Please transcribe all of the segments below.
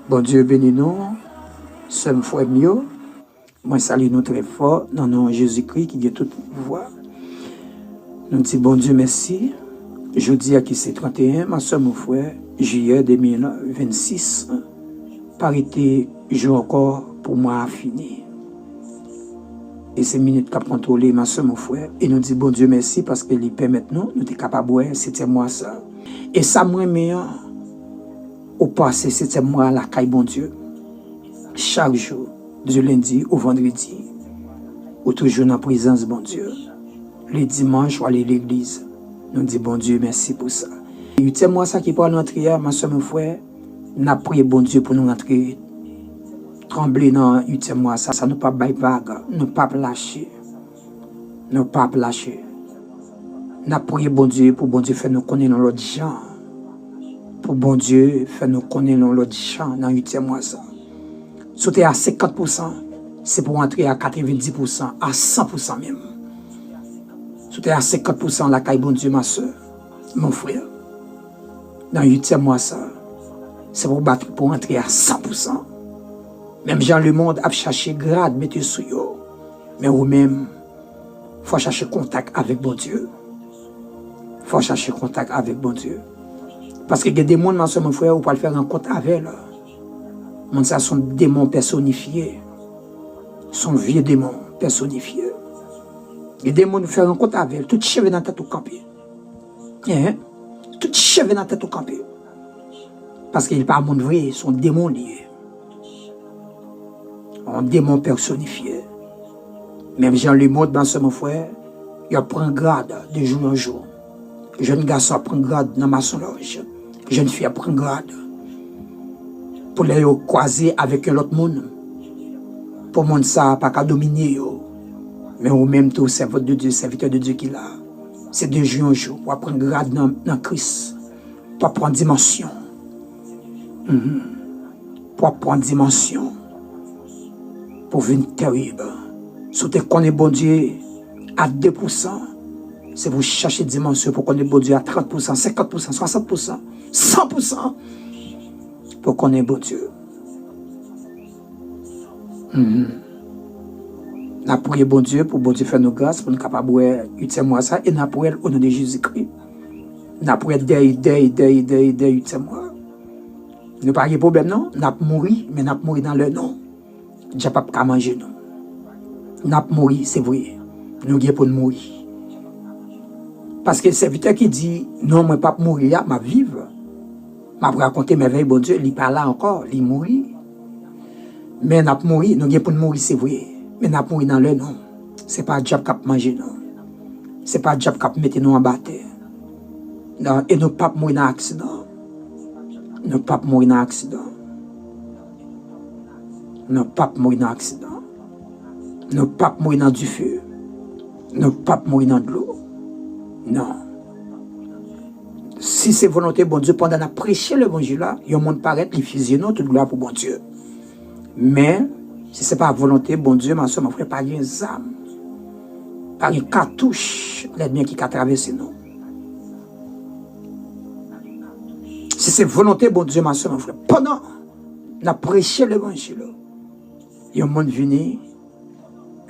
Bon Dieu bénis nous, sommes frères mieux. Moi salue nous très fort dans le nom de Jésus-Christ qui dit toute voix. Nous disons bon Dieu merci. Jeudi à qui c'est 31, ma soeur, mon frère, juillet 2026, par été, jour encore pour moi à finir. Et ces minutes qu'a contrôlé ma soeur, mon frère, et nous dit bon Dieu merci parce qu'il permet nous sommes capables de c'était moi ça. Et ça moi meilleur au passé, c'était moi la caille bon Dieu. Chaque jour, du lundi au vendredi, ou toujours dans la présence bon Dieu. Le dimanche, ou aller à l'église. Nous disons bon Dieu, merci pour ça. Et 8e mois, ça qui parle d'entrer, ma soeur, mon frère, nous avons prié bon Dieu pour nous rentrer. Trembler dans 8e mois, ça nous pas bailler vague, nous pas lâcher. Nous pas lâcher. Nous avons prié bon Dieu pour bon Dieu faire nous connaître dans l'autre gens. Pour bon Dieu faire nous connaître dans l'autre gens dans 8e mois. Ça. Si tu es à 50%, c'est pour entrer à 90%, à 100% même. Si tu es à 50%, la caille bon Dieu, ma soeur, mon frère. Dans 8e mois, ça, c'est pour battre pour entrer à 100%. Même Jean le monde a cherché grade, mettez sur eux. Mais vous-même, il faut chercher contact avec bon Dieu. Il faut chercher contact avec bon Dieu. Parce que il y a des gens, ma soeur, mon frère, vous pouvez le faire en compte avec eux. Ça sont des démons personnifiés. Sont vieux démons personnifiés. Les démons nous font en compte avec eux. Tout cheveux dans la tête au campé. Tout cheveux dans la tête au campé. Parce qu'il n'est pas un monde vrai, ils sont démons liés. Un démon personnifié. Même Jean le monde, ma soeur, mon frère, il prend grade de jour en jour. Jeune garçon prend grade dans ma songe. Jeune fille prend grade. Pour les croiser avec un autre monde. Pour monde ça, pas qu'à dominer. Mais au même temps, serviteur de Dieu, serviteur de Dieu qu'il a. C'est de jour en jour. Pour prendre grade dans Christ. Pour prendre dimension. Pour prendre dimension. Pour venir terrible. Si tu connais bon Dieu à 2%, c'est vous chercher dimension pour connaître bon Dieu à 30%, 50%, 60%, 100% pour connaître bon Dieu. Nous prions bon Dieu pour bon Dieu faire nos grâces, pour nous capables de 8e mois ça, et nous prions au nom de Jésus-Christ. Nous prions dès 8e mois. Nous pas de problème, non? Nous avons mouru, mais nous avons mouru dans le nom. Dieu n'a pas manger nous. Nous avons mouru, c'est vrai. Nous avons pour mourir. Parce que le serviteur qui dit, non, moi, pas mourir, je vais vivre. Je vais raconter mes veilles, bon Dieu, il n'est pas là encore, il mourit. Mais nous avons mouru, nous avons pour mourir, c'est vrai. Mais nous avons mouru dans le nom. Ce n'est pas Dieu qui a mangé nous. Ce n'est pas Dieu qui a mis nous en bataille. Non, et nous ne pas mourir dans l'accident. Nous ne pas mourir dans l'accident. Nous ne pas mourir dans l'accident. Nous ne pas mourir dans du feu. Nous ne pas mourir dans de l'eau. Non. Si c'est volonté bon Dieu, pendant la prêcher l'évangile là, il y a un monde paraît, les fusionnons, toute gloire pour bon Dieu. Mais, si ce n'est pas volonté bon Dieu, ma soeur, mon frère, pas une âme, pas une cartouche, l'ennemi qui a traversé nous. Si c'est volonté bon Dieu, ma soeur, mon frère, pendant la prêcher l'évangile, il y a un monde venu,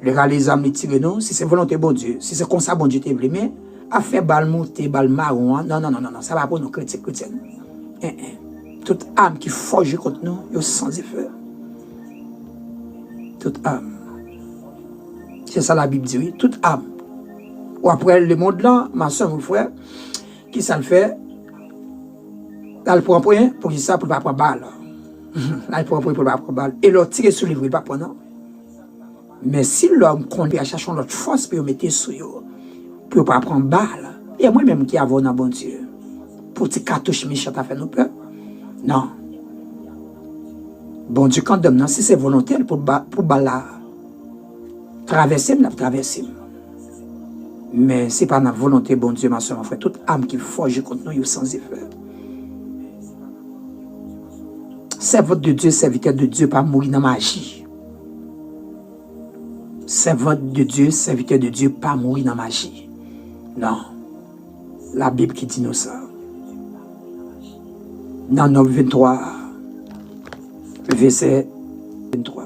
les âmes les tirer nous, si c'est volonté bon Dieu, si c'est comme ça bon Dieu t'aime, mais à faire bal monter, bal marron, non, ça va pour nous chrétiens. Toute âme qui forge contre nous, il y a sans effet. Toute âme. C'est ça la Bible dit, oui, toute âme. Ou après le monde là, ma soeur, mon frère, qui ça le fait, là, il prend point pour ça, pour ne pas prendre balle. Là, il prend point pour ne pas prendre balle. Et l'autre tire sur le livre, il ne va pas prendre. Mais si l'homme compte à chercher notre force pour mettre sur eux, pour ne pas prendre balle, il y a moi-même qui avons dans bon Dieu. Pour que cartouche méchant à faire nos peurs. Non. Bon Dieu, quand donne, si c'est volontaire pour balle, traverser, on traverser. Mais ce n'est pas notre volonté, bon Dieu, ma soeur, mon frère. Toute âme qui forge contre nous, il est sans effet. Serviteur de Dieu, serviteur de Dieu, pas mourir dans la magie. Serviteur de Dieu, serviteur de Dieu, pas mourir dans la magie. Non. La Bible qui dit nous ça. Dans 9, 23, verset 23.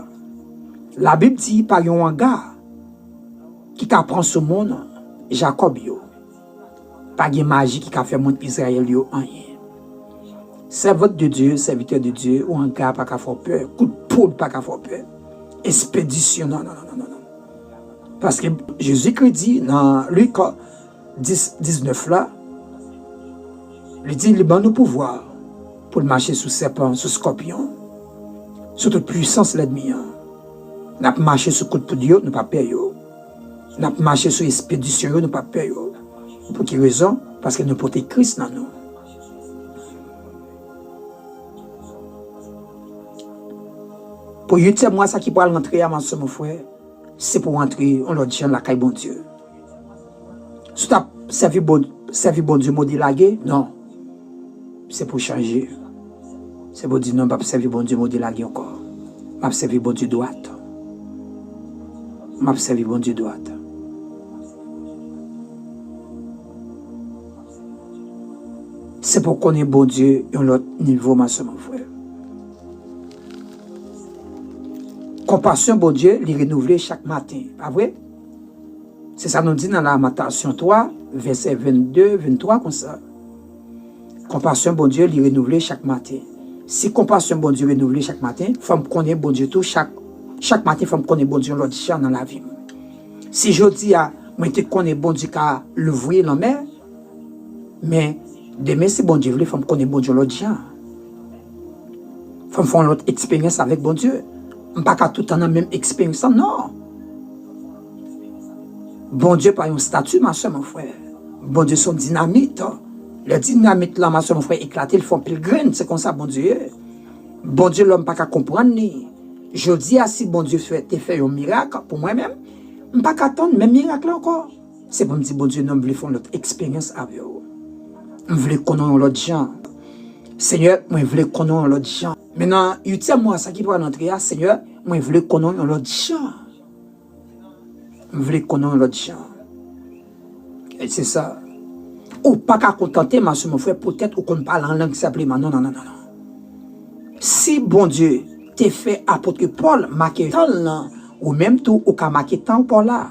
La Bible dit par un gars qui apprend ce monde, Jacob yo. Pas de magie qui a fait monde Israël yo rien. Serviteur de Dieu, serviteur de Dieu, ou un gars pas qu'à faire peur, coup de poudre pas qu'à faire peur. Expédition, non. Parce que Jésus-Christ dit dans Luc 10, 19 là, il dit, il nous pouvoir pour marcher sous serpent, sous scorpion, sous toute puissance l'ennemi. Nous avons marché sous coup de poudre, nous ne pas peur. Nous avons marché sous expédition, nous ne pas peur. Pour quelle raison? Parce que nous portons Christ dans nous. Pour 8e mois, ça qui peut rentrer à mon frère, c'est pour rentrer en l'autre la caille bon Dieu. Si tu as servi bon Dieu, maudit lagué, non. C'est pour changer. C'est pour dire non, je ne vais pas servir bon Dieu, maudit lagué encore. Je vais servir bon Dieu droite. Je vais servir bon Dieu droite. C'est pour connaître bon Dieu à un autre niveau, ma soeur, mon frère. Compassion, bon Dieu, les renouveler chaque matin. Pas vrai? C'est ça nous dit dans la Lamentation 3, verset 22, 23, comme ça. Compassion, bon Dieu, les renouveler chaque matin. Si compassion, bon Dieu, renouveler chaque matin, il faut me connaître bon Dieu tout. Chaque matin, il faut me connaître bon Dieu l'autre chien dans la vie. Si je dis à moi, je connais bon Dieu qu'à l'ouvrir dans la mer, mais demain, si bon Dieu veut, il faut me connaître bon Dieu l'autre chien. Il faut me faire l'autre expérience avec bon Dieu. Je ne peux pas tout le temps la même expérience, non. Bon Dieu, pas un statut, ma soeur, mon frère. Bon Dieu, son dynamite. Le dynamite, là, ma soeur, mon frère, éclaté, ils font pile graine, c'est comme ça, bon Dieu. Bon Dieu, l'homme, pas qu'à comprendre. Je dis, si bon Dieu fait un miracle, pour moi-même, je ne peux pas attendre même miracle encore. C'est pour me dire, bon Dieu, non, je veux faire notre expérience avec vous. Je veux connaître l'autre gens. Seigneur, moi, je veux connaître l'autre gens. Maintenant, 8e mois, ça qui doit rentrer, Seigneur, moi, je veux connaître l'autre gens. Je veux connaître l'autre gens. Et c'est ça. Ou pas qu'à contenter, ma soeur, mon frère, peut-être qu'on parle en langue simplement. Non. Si bon Dieu t'a fait apôtre Paul, marqué tant là, ou même tout, ou qu'a marqué tant pour là.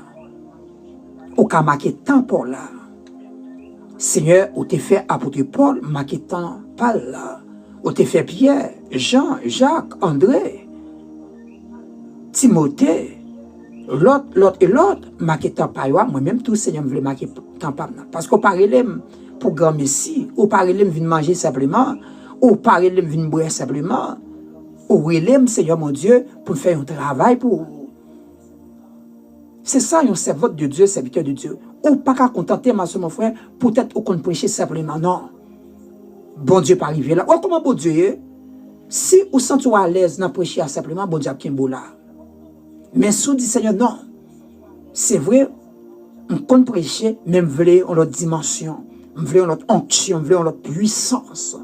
Ou qu'a marqué tant pour là. Seigneur, ou t'es fait apôtre Paul, marqué tant par là. Ou t'es fait Pierre, Jean, Jacques, André, Timothée, l'autre et l'autre, marqué tant par là. Moi-même, tout Seigneur me voulait marquer tant par là. Parce qu'on parlait pour grand Messie, ou parlait venir manger simplement, ou parlait venir boire simplement, ou relève Seigneur mon Dieu pour faire un travail pour. C'est ça, un serviteur de Dieu, serviteur de Dieu. Ou pas qu'à contenter, ma soeur, mon frère, peut-être qu'on prêche simplement, non. Bon Dieu pas arrivé là. Oh, comment bon Dieu est? Si vous sentez à l'aise dans prêcher simplement, bon Dieu a bien beau là. Mais si vous dites, Seigneur, non. C'est vrai, on compte prêcher, mais on veut en l'autre dimension. On veut en l'autre onction, on veut en l'autre puissance.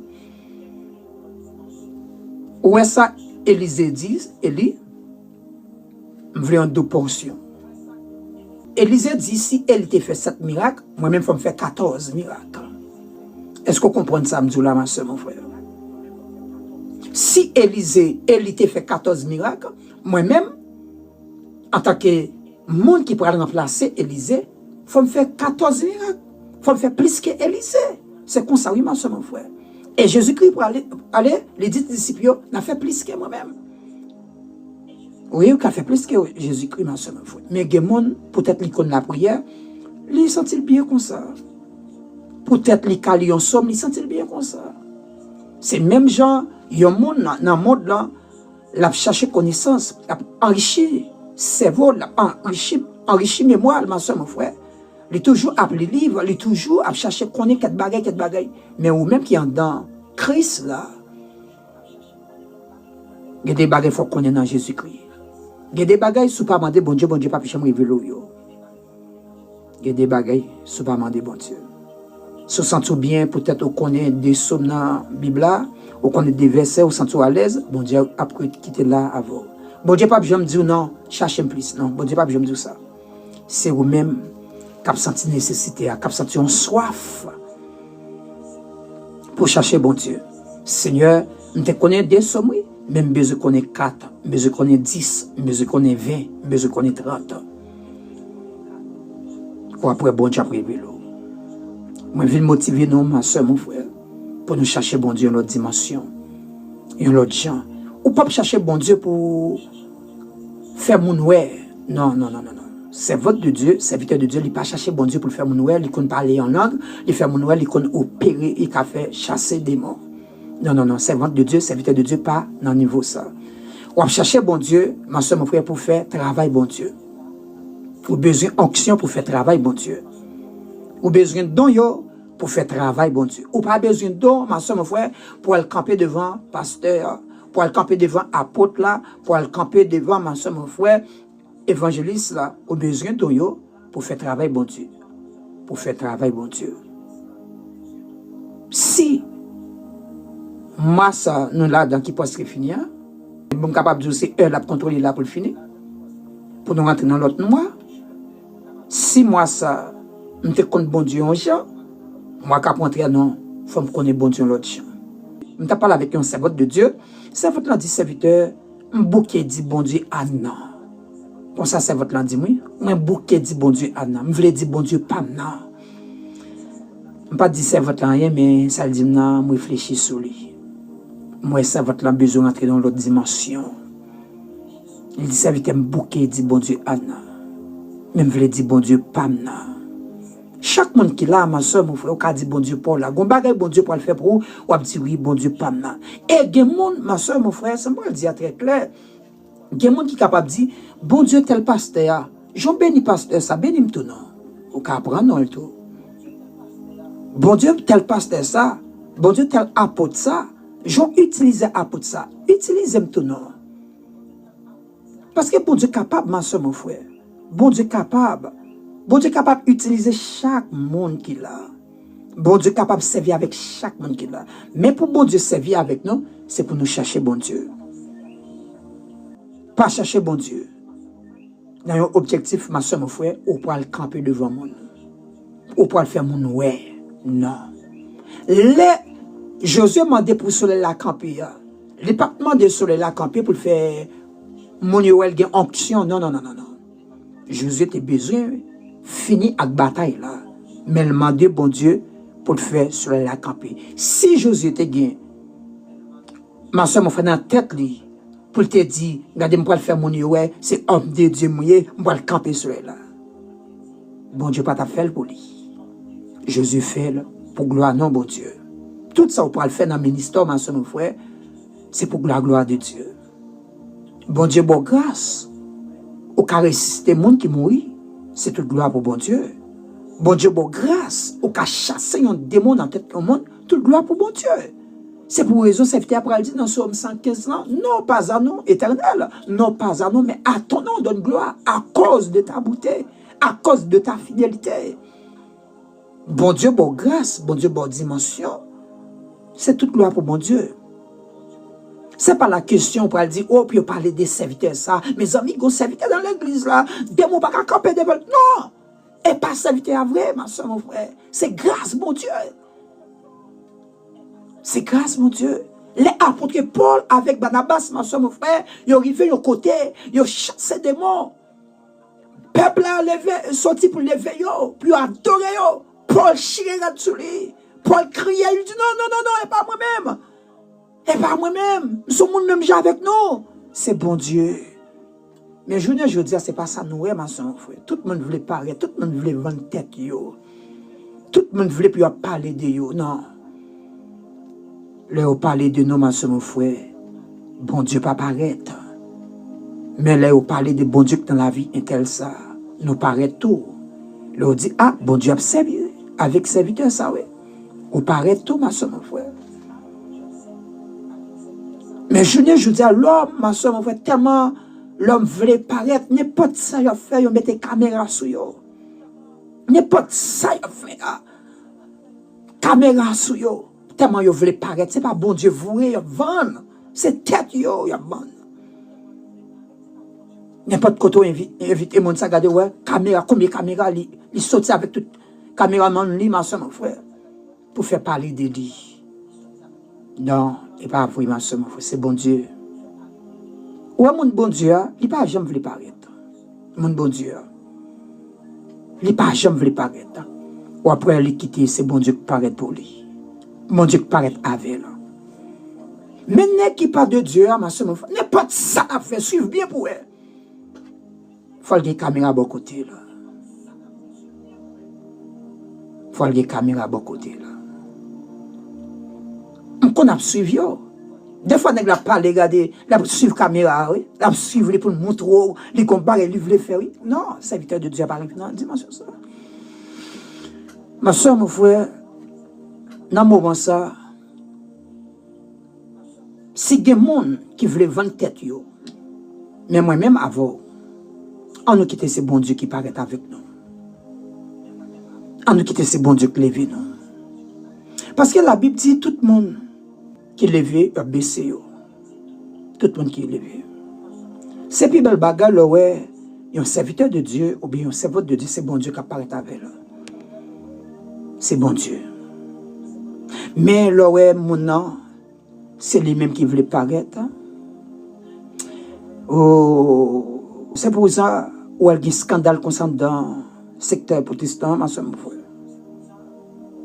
Où est ça, Élisée dit, Élie, on veut en 2 portions. Élisée dit, si elle était fait 7 miracles, moi-même, il faut me faire 14 miracles. Est-ce qu'on comprend ça, Mdoula, ma soeur, mon frère? Si Élisée, elle était fait 14 miracles, moi-même, en tant que monde qui pourrait remplacer Élisée, il faut me faire 14 miracles. Il faut me faire plus qu'Élisée. C'est comme ça, oui, ma soeur, mon frère. Et Jésus-Christ, pour aller, les 10 disciples, n'a fait plus que moi-même. Oui, il a fait plus que Jésus-Christ, ma soeur, mon frère. Mais il y a des gens, peut-être qu'ils connaissent la prière, ils sentent bien comme ça. Peut-être les cali en somme, ils sentent bien comme ça. C'est même gens, il y a un monde dans le monde là, il a cherché connaissance, il a enrichi cerveau, il a enrichi mémoire, ma soeur, mon frère. Il est toujours appelé livre, il est toujours à chercher connaître quelque bagaille. Mais ou même qui est dans Christ là, il y a des bagailles qu'il faut connaître dans Jésus-Christ. Il y a des bagailles sous pas demander bon Dieu, pas picher moi vélo yo. Il y a des bagailles sous pas demander bon Dieu. Se sentez bien, peut-être on connaît des sommes dans la Bible, on connaît des versets, on sentez à l'aise, bon Dieu après quitter là avant. Bon Dieu pas besoin de dire non, cherchez plus, non, bon Dieu pas besoin de dire ça. C'est vous-même qui avez senti nécessité, qui avez senti une soif pour chercher bon Dieu. Seigneur, je te connais des sommes, Même besoin qu'on ait 4, besoin qu'on ait 10, besoin qu'on ait 20, besoin qu'on ait 30. Ou après, bon Dieu a prévu. Moi, je veux motiver nous, ma soeur, mon frère, pour nous chercher bon Dieu dans notre dimension, dans l'autre gens. Ou pas chercher bon Dieu pour faire mon ouais. Non, non, non, non, non. C'est votre de Dieu, serviteur de Dieu, il ne pas chercher bon Dieu pour faire mon ouais, il peut parler en langue, il fait mon ouais, il peut opérer, il peut faire chasser des démons. Non, non, non, servante de Dieu, serviteur de Dieu, pas dans le niveau ça. Ou à chercher bon Dieu, ma soeur, mon frère, pour faire travail bon Dieu. Ou besoin d'onction pour faire travail bon Dieu. Ou besoin de don yo pour faire travail bon Dieu. Ou pas besoin de don, ma soeur, mon frère, pour aller camper devant pasteur, pour aller camper devant apôtre là, pour aller camper devant ma soeur, mon frère, évangéliste là. Ou besoin de don yo pour faire travail bon Dieu. Pour faire travail bon Dieu. Si moi, ça, nous là, dans qui poste finir, nous sommes capables de dire c'est eux là pour contrôler là pour le finir. Pour nous rentrer dans l'autre mois. Si moi, ça, je ne connais bon Dieu en gens, moi, quand je rentrer, non, il faut que je connaisse bon Dieu en l'autre gens. Je ne parle avec un serviteur de Dieu. Serviteur dit serviteur, un bouquet dit bon Dieu, ah non. Comme ça, serviteur dit oui. Un bouquet dit bon Dieu, ah non. Je voulais dire bon Dieu, pas non. Je ne pas dire serviteur rien, mais ça dit non, je réfléchis sur lui. Moi, ça va être besoin d'entrer dans l'autre dimension. Il dit, ça veut dire un bouquet, il dit, bon Dieu, Anna. Même je dire, bon Dieu, Pamna. Chaque monde qui l'a, ma soeur, mon frère, on dit, bon Dieu, Paul, là. Gon bagay, bon Dieu, pour le faire pour vous, ou a dit, oui, bon Dieu, Pamna. Et il y a monde, ma soeur, mon frère, ça me dit très clair. Il y a monde qui est capable de dire, bon Dieu, tel pasteur, j'en bénis pasteur, ça bénis tout, non. Ou qu'à apprendre, non, le tout. Bon Dieu, tel pasteur, ça. Bon Dieu, tel apôtre, ça. J'en utilise apôtre ça. Utilisez tout non. Parce que bon Dieu est capable, ma soeur, mon frère. Bon Dieu est capable. Bon Dieu est capable d'utiliser chaque monde qu'il a. Bon Dieu est capable de servir avec chaque monde qu'il a. Mais pour bon Dieu servir avec nous, c'est pour nous chercher bon Dieu. Pas chercher bon Dieu. Dans un objectif, ma soeur, mon frère, ou pour le camper devant moi. Ou pour le faire mon ouais. Non. Josué m'a demandé pour soleil la camper. Il n'a pas demandé soleil la camper pour faire mon yoel gen onction. Non, non, non, non, non. Josué était besoin fini avec bataille là. Mais il m'a demandé bon Dieu pour le faire soleil la camper. Si Josué était gain, ma soeur m'a fait dans la tête li, pour te dire, regardez, moi le faire mon yoel, c'est homme de Dieu mouillé, moi le camper soleil là. Bon Dieu pas t'a fait pour lui. Josué fait pour gloire non bon Dieu. Tout ça, on peut le faire dans le ministère, ma soeur, mon frère, c'est pour la gloire de Dieu. Bon Dieu, bon grâce. Au cas ressusciter le monde qui mourit, c'est toute gloire pour bon Dieu. Bon Dieu, bon grâce. Au cas chasser un démon dans la tête du monde, toute gloire pour bon Dieu. C'est pour raison, c'est après dit dans Somme 115 ans, non pas à nous, éternel, non pas à nous, mais à ton nom donne gloire, à cause de ta beauté, à cause de ta fidélité. Bon Dieu, bon grâce, bon Dieu, bonne dimension. C'est toute gloire pour mon Dieu. Ce n'est pas la question pour dire, oh, puis parler des serviteurs, ça. Mes amis, ils ont serviteurs dans l'église, là. Des mots pas qu'à camper devant. Non! Et pas serviteur vrai, ma soeur, mon frère. C'est grâce, mon Dieu. C'est grâce, mon Dieu. Les apôtres Paul avec Barnabas, ma soeur, mon frère, ils ont arrivé au côté, ils ont chassé des démons. Peuple a levé, sorti pour lever, puis adorer, Paul chirait là-dessus. Paul criait, il dit non, non, non, non, et pas moi-même. Et pas moi-même. Nous sommes même déjà avec nous. C'est bon Dieu. Mais je veux dire, c'est pas ça nous, ma soeur, frère. Tout le monde voulait parler, tout le monde voulait vendre tête, yo. Tout le monde voulait plus parler de yo. Non. Là, on parlait de nous, ma soeur, mon frère. Bon Dieu pas paraître. Mais là, on parlait de bon Dieu dans la vie, et tel ça. Nous paraît tout. Là, on dit, ah, bon Dieu a servi. Avec serviteur, ça, oui. On paraît tout, ma soeur, mon frère. Mais je dis à l'homme, ma soeur, mon frère, tellement l'homme voulait paraître, n'importe ça il a fait, il mettait caméra sur yo. N'importe ça il a fait, caméra sur yo. Tellement il voulait paraître, c'est pas bon Dieu voué, il vend. C'est tête yo, il vend. N'importe quoi, invite les gens à regarder, ouais, caméra, combien de caméras, il saute avec tout caméraman, lui, ma soeur, mon frère, pour faire parler de lui. Non, et pas vous, ma soeur, mon frère, c'est bon Dieu. Ouais, mon bon Dieu, il pas jamais voulu paraître. Mon bon Dieu, il pas jamais voulu paraître. Ou après, il quitte, c'est bon Dieu qui paraît pour lui. Mon Dieu qui paraît avec lui. Mais n'est qui pas de Dieu, ma soeur, n'est pas de ça à faire, suivre bien pour elle. Il faut qu'il y ait une caméra à bon côté, là. Il faut qu'il y ait une caméra à bon côté, là. On a suivi, des fois, on a parlé, regarder, la suivre caméra, oui, la suivre pour nous montrer, les comparer, les livres, les faire, oui. Non, serviteur de Dieu n'a pas arrivé dans la dimension ça. Ma soeur, mon frère, dans le moment ça, si il y a des gens qui veulent vendre tête, mais moi-même avant, on nous quitte ce bon Dieu qui paraît avec nous. On nous quitte ce bon Dieu qui lève nous. Parce que la Bible dit tout le monde qui est levé a baissé. Tout le monde qui est levé. C'est plus belle bagarre, là, ouais, un serviteur de Dieu ou bien un serviteur de Dieu, c'est bon Dieu qui apparaît avec nous. C'est bon Dieu. Mais là, ouais, mon nom, c'est lui-même qui voulait paraître. Oh, c'est pour ça où il y a un scandale concernant dans le secteur protestant, ma soeur, mon frère.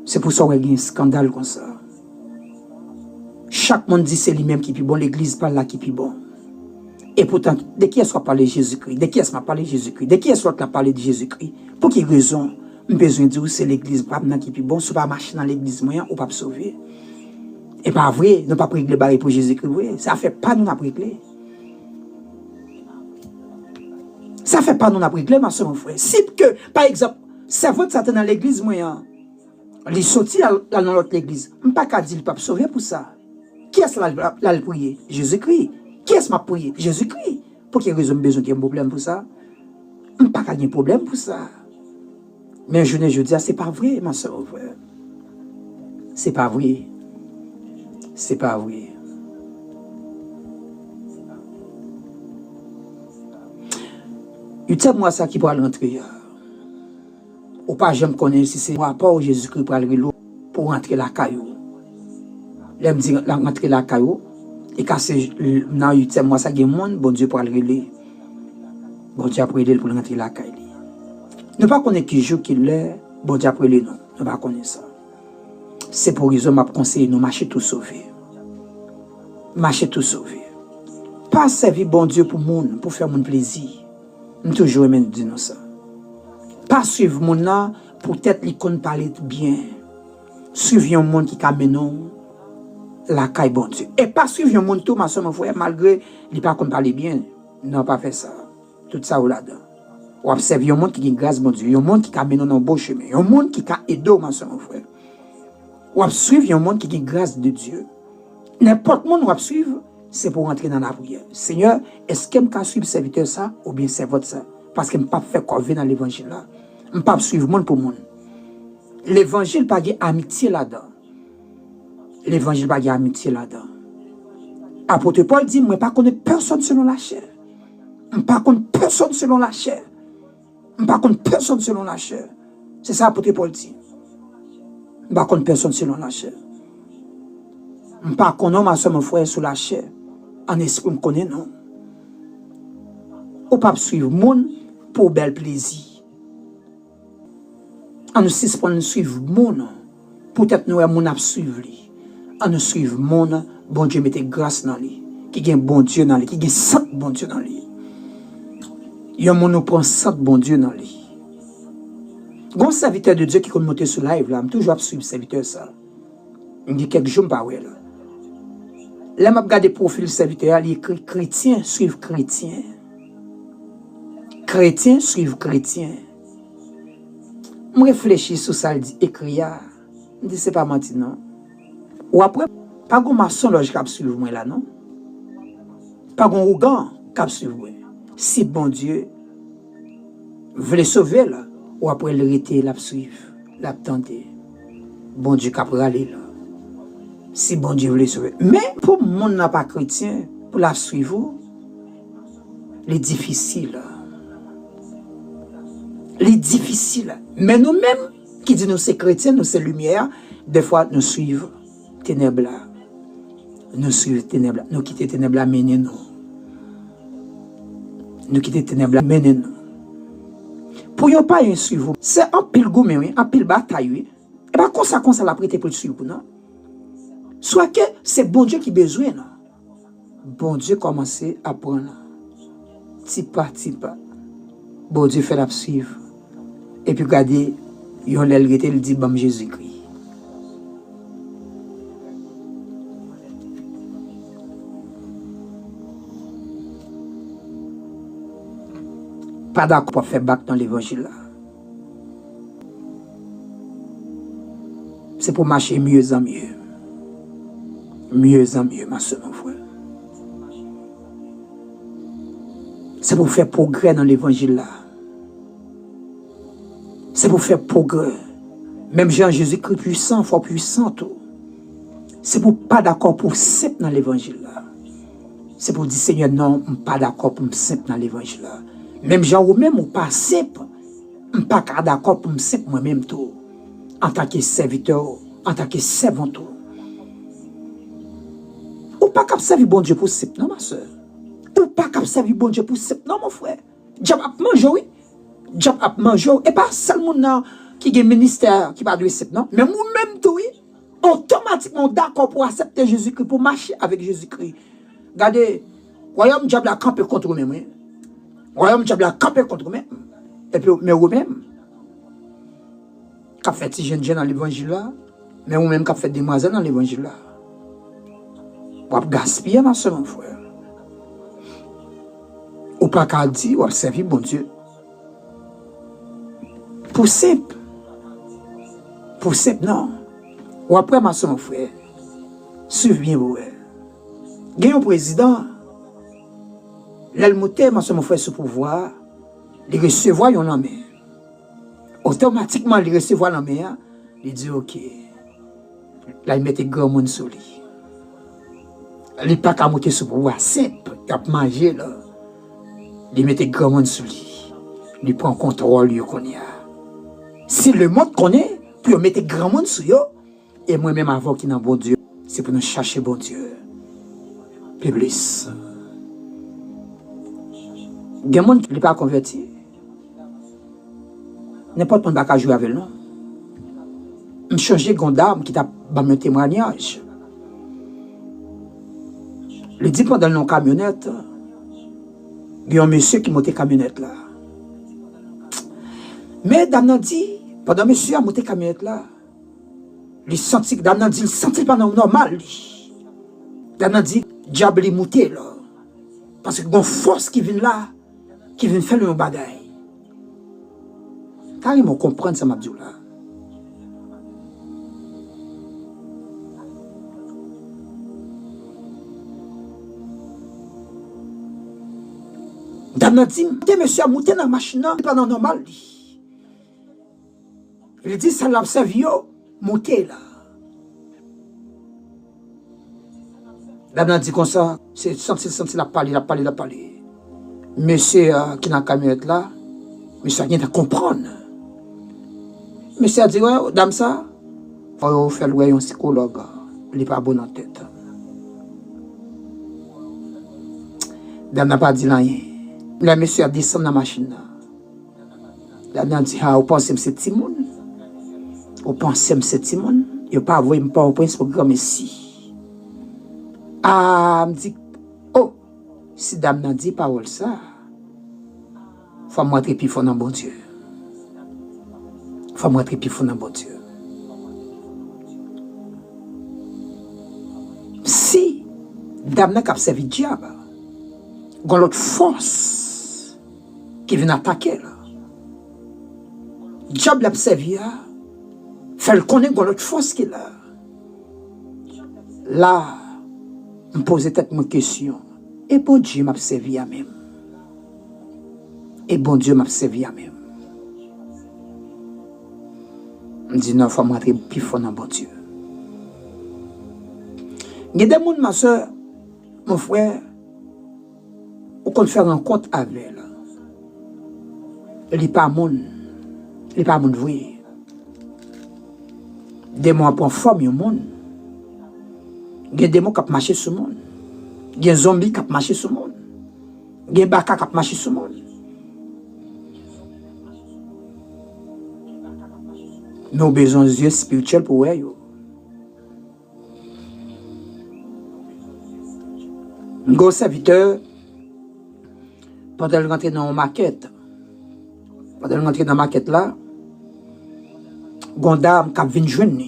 C'est pour ça qu'il y a un scandale comme ça. Chaque monde dit c'est lui-même qui est bon, l'église parle là qui est bon. Et pourtant, de qui est-ce qu'on parle de Jésus-Christ? De qui est-ce qu'on parle de Jésus-Christ? De qui est-ce qu'on parle de Jésus-Christ? Pour quelle raison? J'ai besoin de dire que c'est l'église qui est bon, si on pas marcher dans l'église moyen, on pas sauver. Et pas vrai, nous pas régler le baril pour Jésus-Christ, oui. Ça fait pas nous régler. Ça fait pas nous régler, ma soeur, mon frère. Si que, par exemple, servant de Satan dans l'église moyen, il sorti dans l'autre église, je ne peux pas dire qu'il ne peut pas sauver pour ça. Qui est-ce qui l'a prié? Jésus-Christ. Qui est-ce qui m'a prié? Jésus-Christ. Pour quelle raison besoin qu'il y ait un problème pour ça? Je ne peux pas avoir un problème pour ça. Mais je dis, c'est pas vrai, ma soeur, mon frère. C'est pas vrai. C'est pas vrai. Il y a moi ça qui peut rentrer. Ou pas, je me connais si c'est moi pas ou Jésus-Christ pour rentrer la caillou. Là, me dit rentrer la caillou. Et quand c'est dans 8e mois, ça y est, bon Dieu pour aller. Bon Dieu pour aider pour rentrer la caillou. Ne pas connaître qui joue, qui l'est, bon Dieu pour aider nous. Ne pas connaître ça. C'est pour raison que je conseille nous marcher tout sauver. Marcher tout sauver. Pas servir bon Dieu pour monde, pour faire mon plaisir. Je toujours aimé dire nous ça. Pas suivre mon là pour peut-être l'icône parler bien. Suivre un monde qui amène la caille bon Dieu. Et pas suivre un monde tout, ma soeur, mon frère, malgré il pas qu'on parler bien. Non, pas faire ça. Tout ça ou là-dedans. Ou observer un monde qui a grâce bon Dieu. Un monde qui amène dans un bon chemin. Un monde qui a aidé, ma soeur, mon frère. Ou suivre un monde qui a grâce de Dieu. N'importe monde ou suivre, c'est pour entrer dans la prière. Seigneur, est-ce que je peux suivre serviteur ça ou bien serviteur ça? Parce que je ne peux pas faire corvée dans l'évangile là. Je ne peux pas suivre monde pour monde. L'évangile n'a pas d'amitié là-dedans. L'évangile n'a pas d'amitié là-dedans. Apôtre Paul dit, moi, je ne connais personne selon la chair. Je ne connais personne selon la chair. Je ne connais personne selon la chair. C'est ça apôtre Paul dit. Je ne connais personne selon la chair. Je ne connais pas ma soeur, mon frère, sur la chair. En esprit, je connais non. On ne peut pas suivre le monde pour bel plaisir. On ne sait pas suivre le monde. Peut-être nous avons suivre lui. On ne suivre le monde, bon Dieu mette grâce dans lui. Qui a bon Dieu dans lui, qui a saint bon Dieu dans lui. Il y a un monde qui prend saint bon Dieu dans lui. Un serviteur de Dieu qui compte monter sur live, là, je toujours suivre le serviteur ça. Il dit quelques jours, pas ouais là. Là, je regarde le profil serviteur, il écrit chrétien suivre chrétien. Chrétien suivre chrétien. Je réfléchis sur ça, il dit écrit. Je dis c'est pas menti, non. Ou après, pas de maçon qui a suivre moi là, non. Pas de ougan qui a suivre moi. Si bon Dieu veut sauver là, ou après le rester, la suivre, la tenter. Bon Dieu qui a aller là. Si bon Dieu veut sauver. Mais pour le monde n'a pas chrétien, pour la suivre, c'est difficile. Les difficiles. Mais nous-mêmes, qui disons nous c'est chrétiens, nous c'est lumière, des fois nous suivons ténèbres. Nous suivons ténèbres. Nous quittons ténèbres, mener nous. nous quitter ténèbres, mener nous. Pour yon pas yon suivre, c'est un pile gourmet, un pile bataille. Et bien, comme ça l'a prêté pour le suivre, non? Soit que c'est bon Dieu qui a besoin, non? Bon Dieu commence à prendre. Petit pas. Bon Dieu fait la suivre. Et puis, regardez, yon l'el rete, il dit, bam Jésus-Christ. Pas d'accord pour faire bac dans l'évangile là. C'est pour marcher mieux en mieux. Mieux en mieux, ma soeur, mon frère. C'est pour faire progrès dans l'évangile là. C'est pour faire progrès. Même Jean-Jésus-Christ puissant, fort puissant tout. C'est pour pas d'accord pour simple dans l'évangile là. C'est pour dire Seigneur, non, je ne suis pas d'accord pour me simple dans l'évangile là. Même Jean ou même ou pas simple, je ne suis pas d'accord pour me simple moi-même tout. En tant que serviteur, en tant que servant tout. Ou pas capable de servir bon Dieu pour simple, non ma soeur. Ou pas capable de servir bon Dieu pour simple, non mon frère. Diable a mangé, oui. Diable a mangé. Et pas seulement qui a un ministère qui va de simple, non. Mais nous-mêmes tout, oui. Automatiquement d'accord pour accepter Jésus-Christ, pour marcher avec Jésus-Christ. Regardez, royaume diable a campé contre nous-mêmes, oui. Royaume diable a campé contre nous-mêmes. Et puis, mais vous-même, qui a fait des jeunes dans l'évangile là, mais vous-même qui a fait des demoiselles dans l'évangile là. Vous avez gaspillé, ma soeur, mon frère. Ou pas qu'à dire, vous avez servi bon Dieu. Pour simple. Pour simple, non. Ou après, ma soeur, mon frère, suivez bien vous. Il y a un président, l'almoté, ma soeur, mon frère, ce pouvoir, il recevoir un homme. Automatiquement, il recevoir l'homme, il dit, ok. Là, il met des grands monde sur lui. Il n'est pas qu'à monter sur le pouvoir simple, il a mangé, là. Il met des grands monde sur lui. Il prend contrôle, lui, qu'on y a. Si le monde connaît, puis on met des grands monde sur lui, et moi-même, avant qu'il n'ait bon Dieu, c'est pour nous chercher bon Dieu. Plus. Il y a des gens qui ne sont pas convertis. N'importe qui ne jouer avec nous. Je change de d'âme qui t'a un témoignage. Le dit pendant nos camionnettes, il y a un monsieur qui monte camionnette là. Mais Damnan dit, pendant monsieur a monté camionnette là, il sentit pas normal. Damnan dit, diable est monté là. Parce qu'il y a une force qui vient là, qui vient faire le bagaille. Carrément comprendre ça, Mabdou là. Damnan dit, monsieur a monté dans la machine, c'est pas normal. Il dit, ça l'a servi, monté là. Damnan dit comme ça, c'est senti la parler. Monsieur qui est dans la camionnette là, monsieur a rien à comprendre. Monsieur a dit, ouais, dame ça, il faut faire un psychologue. Il n'est pas bon en tête. Dame n'a pas dit rien. Le monsieur a descendu dans la machine. Dame a dit, ah, vous pensez que c'est Timon? Vous pensez que c'est Timon? Il n'a pas envoyé un prince pour grand messie. Ah, me dit, oh, si dame n'a dit parole ça, il faut montrer plus fort dans bon Dieu. Il faut montrer plus fort dans bon Dieu. Si dame n'a pas servi diable, il y a l'autre force qui vient attaquer là. Diable a servi, fait le connaître l'autre force qui est là. Là, je me pose peut-être une question. Et bon Dieu m'a servi à même. Et bon Dieu m'a servi à même. Je dis non, il faut rentrer plus fort dans bon Dieu. Il y a des gens, ma soeur, mon frère, on peut faire rencontre avec elle. Il n'est pas mon. Il n'est pas mon vrai. Des mots prennent forme au monde. Il y a des mots qui marchent sur le monde. Il y a des zombies qui marchent sur le monde. Il Gen baka kap marcher sur monde. Nous avons besoin des yeux spirituels pour voir. Un gros serviteur, pendant qu'il rentre dans une maquette, pendant qu'il rentre dans la maquette là, une dame qui vient joindre.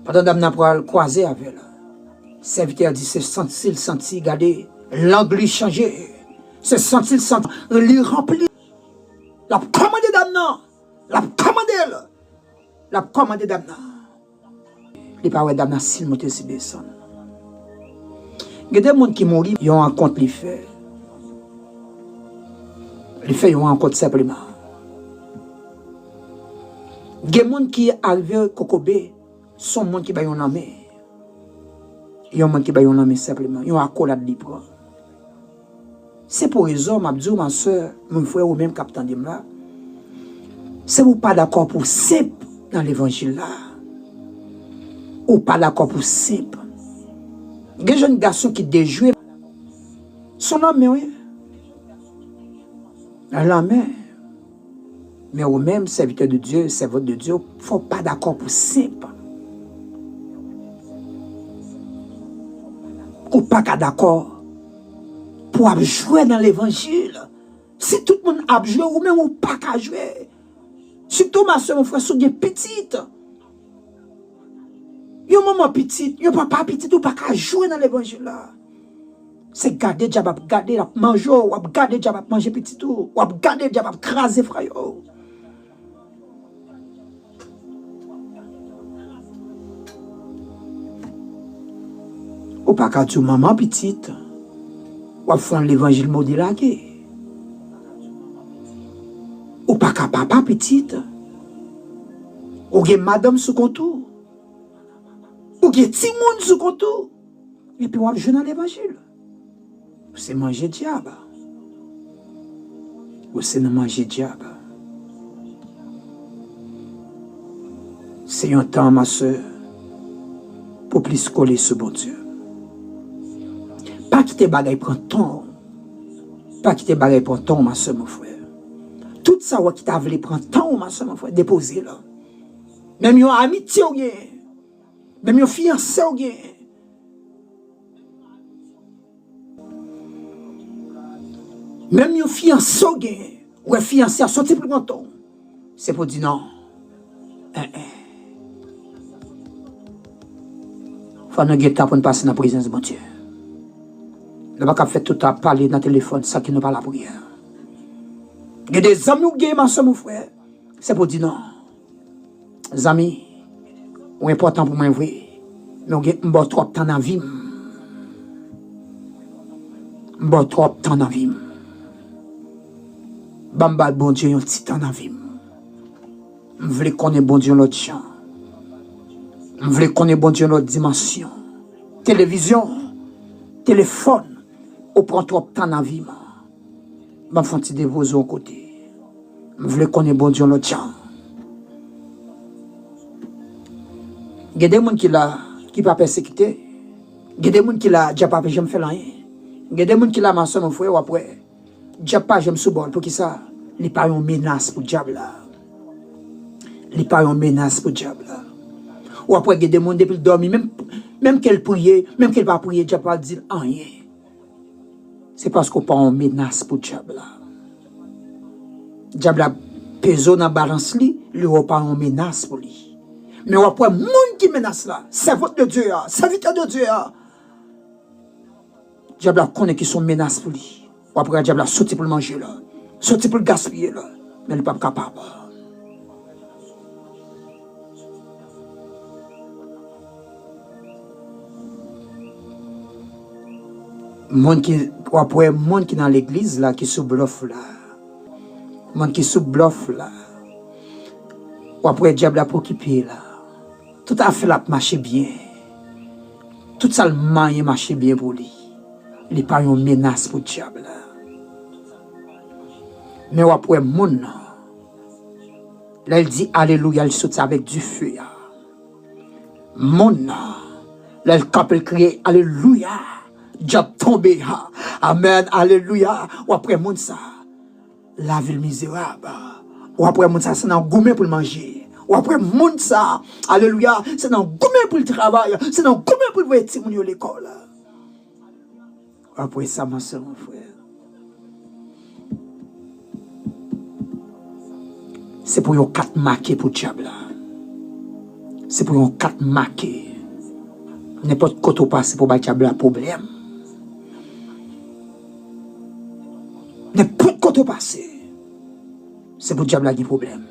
Pendant que dame n'a croisé avec elle, le serviteur dit, c'est senti, regardez, l'angle changé, c'est senti, il rempli. La commande dame non, la commande dame non. Il n'y a pas de dame s'il monte si descend. Il y a des gens qui mourent, ils ont un compte les fait. Les faits, ils ont un compte simplement. Il y a des gens qui arrivent à Kokobé, sont des gens qui ont un nom. Il y a des gens qui ont un nom simplement. Ils ont un accolade libre. C'est pour raison, ma dit, ma soeur, mon frère ou même capitaine de là. Si vous pas d'accord pour simple dans l'évangile là, ou pas d'accord pour simple. Il y a des jeunes garçons qui déjouent son nom, oui. La main. Mais au même serviteur de Dieu, servante de Dieu, il ne faut pas d'accord pour simple. Ou pas d'accord pour jouer dans l'évangile. Si tout le monde a joué, ou même ou pas qu'à jouer. Surtout ma soeur, mon frère, sont des petites. Yo maman petite, yo papa petit, ou pas qu'à jouer dans l'évangile là. C'est garder diable, garder la manger, ou garder diable manger petit tout, ou garder diable craser frère yo. Ou pas qu'à dire maman petite, ou faire l'évangile modélé. Ou pas qu'à papa petite, ou gen madame sous contour. Ou gen ti moun sous contour. Et puis on joue dans l'évangile. C'est manger diable. Ou c'est manger diable. C'est un temps, ma soeur, pour plus coller ce bon Dieu. Pas quitter bagay prend temps. Pas quitter bagay prend temps, ma soeur, mon frère. Tout ça qui t'a voulu prendre temps, ma soeur, mon frère, déposer là. Même yon amitié ou gen. Même yon fiancé ou gen. Même yon fiancé ou gen. Ou fiancé a sorti plus longtemps. C'est pour dire non. Faut nous guetter pour nous passer dans la présence de mon Dieu. Nous ne pouvons pas faire tout à parler dans le téléphone, ça qui nous parle la prière. Il y a des amis ou gen, ma soeur, mon frère. C'est pour dire non. Les amis, c'est important pour moi, oui. Mais je suis trop de temps dans la vie. Je suis trop de temps dans la vie. Bamba, bon Dieu, un petit temps dans la vie. Je veux connaître bon Dieu l'autre champ. Je veux connaître bon Dieu l'autre dimension. Télévision, téléphone, on prend trop de temps dans la vie. Je veux faire un petit dévotion au côté. Je veux connaître bon Dieu l'autre champ. Il y a des gens qui ne pas persécuté. Il y a des gens qui ne pas jamais fait rien. Il y a des gens qui ne ma soeur, mon frère, ou après, je pas j'aime sous bol. Pour qui ça? Il n'y a pas une menace pour le diable. Il n'y a pas une menace pour le diable. Ou après, il y a des gens depuis le dormi, même qu'elle priait, même qu'elle ne pas prier, je pas dire rien. C'est parce qu'on n'a pas une menace pour le diable. Le diable a pesé dans la balance, il n'a pas une menace pour lui. Mais après, les gens qui menacent là, c'est votre de Dieu, c'est vite de Dieu. Le diable connaît qui sont menaces pour lui. Ou après, le diable a sauté pour le manger là, sauté pour le gaspiller là, mais il n'est pas capable. Après, les gens qui sont dans l'église là, qui sous bluff là, les gens qui sous bluff là, ou après, le diable a préoccupé là. Tout à fait là marche bien. Tout ça le moyen marche bien pour lui. Il n'est pas une menace pour le diable. Mais après mon là il dit alléluia, il saute avec du feu. Mon là il capte crier alléluia. Diable tombé, Amen, alléluia. Ou après moun ça, la ville misérable. Ou après moun ça, c'est dans gourmet pour le manger. Ou après moun ça, alléluia, c'est dans gourmet pour le travail. C'est dans gourmet pour le voir petit moun yo l'école. Après ça, ma soeur, mon frère. C'est pour yon 4 marqués pour le diable. C'est pour yon 4 marqués. N'importe quoi tu passes pour le diable un problème. N'importe quoi tu passes, c'est pour le diable qui a un problème.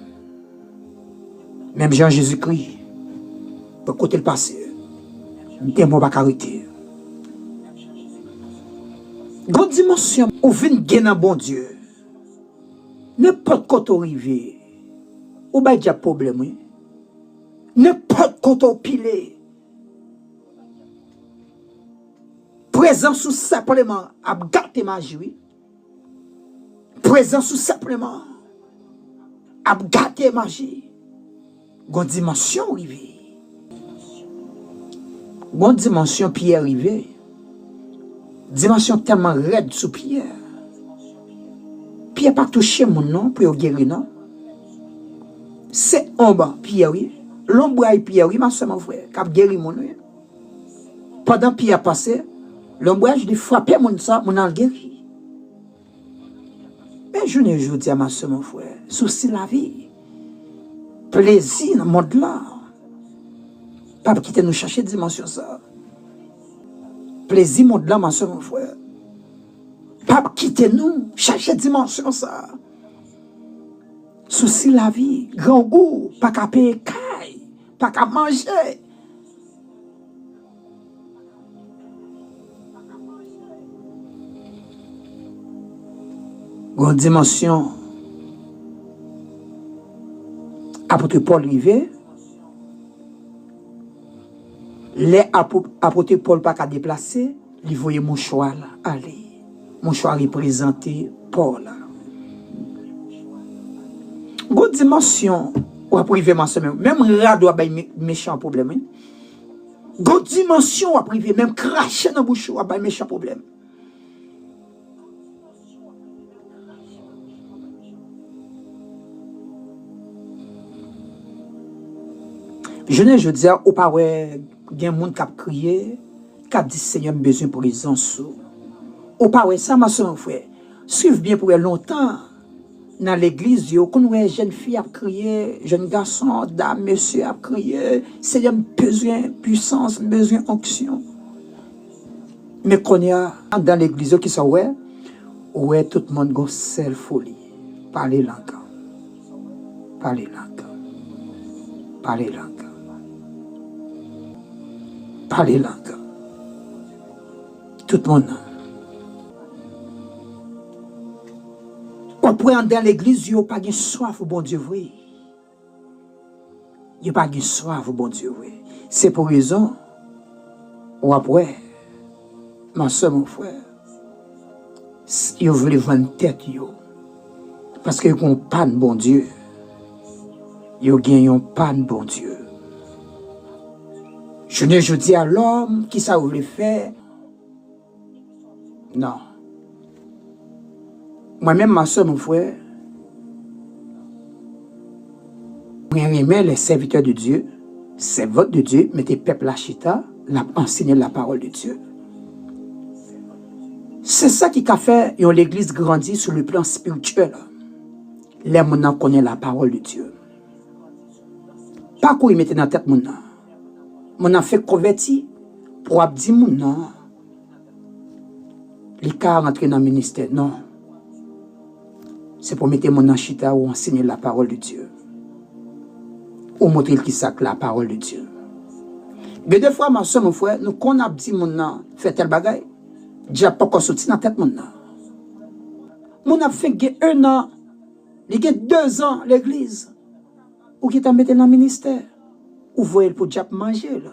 Même Jean Jésus-Christ, pour côté le passé, démon pas arrêter. Grande dimension, ou vient gagner un bon Dieu. N'importe quoi tu arrives, ou pas de problème. N'importe quoi tu pilé. Présent sous simplement, à gâter ma joie. Présent sous simplement, à gâter ma joie. Gon dimension arrivée. Gon dimension Pierre arrivée. Dimension tellement raide sous Pierre. Pierre pas touché mon nom pour guérir non. C'est en bas Pierre oui. L'ombre Pierre oui, ma soeur mon frère, qui a guéri mon nom. Pendant Pierre passé, l'ombrage de frapper mon ça, mon en guéri. Mais je ne dis à ma soeur mon frère, souci la vie. Plaisir dans le monde là. Pas quitter nous chercher dimension ça. Plaisir monde là, ma soeur, mon frère. Pas quitter nous chercher dimension ça. Souci la vie, grand goût, pas qu'à payer caille, pas qu'à manger. Grande dimension. Apôtre Paul rivé, les apôtres Paul pas qu'à déplacer, il voyait mouchoir là, aller. Mouchoir représenté Paul. Grande dimension, ou à privé ma semaine, même rado a méchant problème. Grande dimension à privé, même cracher dans bouche a méchant problème. Je ne dis pas, ou pas, il y a un monde qui a crié, qui a dit Seigneur, j'ai besoin pour les ansous. Ou pas, ça, ma soeur, mon frère. Suivez bien pour longtemps dans l'église, quand on jeune fille a crié, jeune garçon, dame, monsieur a crié, Seigneur, besoin de puissance, besoin d'onction. Mais quand il y a dans l'église qui sont ouais, tout le monde a une seule folie. Parler langue. Parler langue. Parler langue. Parler langue. Tout le monde. Après, dans l'église, il n'y a pas de soif au bon Dieu, oui. Il n'y a pas de soif au bon Dieu, oui. C'est pour raison, ou après, ma soeur, mon frère, ils veulent vendre tête, parce qu'ils n'ont pas de bon Dieu. Ils n'ont pas de bon Dieu. Je ne dis à l'homme qui ça voulait faire. Non. Moi-même, ma soeur, mon frère, j'aimais les serviteurs de Dieu, servantes de Dieu, mettez peuple à chita, l'a enseigné la parole de Dieu. C'est ça qui a fait que l'église grandit sur le plan spirituel. Les gens connaissent la parole de Dieu. Pas quoi ils mettent dans la tête mon a fait converti pour dire mon nom. Les cas rentrer dans le ministère, non. C'est pour mettre mon chita ou enseigner la parole de Dieu. Ou montrer qui ça la parole de Dieu. Mais des fois, ma soeur, mon frère, nous qu'on a dit mon nom, fait tel bagaille, déjà pas encore sorti dans la tête mon nom. Mon a fait 1 an, il y a 2 ans l'église. Ou qui t'a mis dans le ministère. Ou voyez pour diable manger là.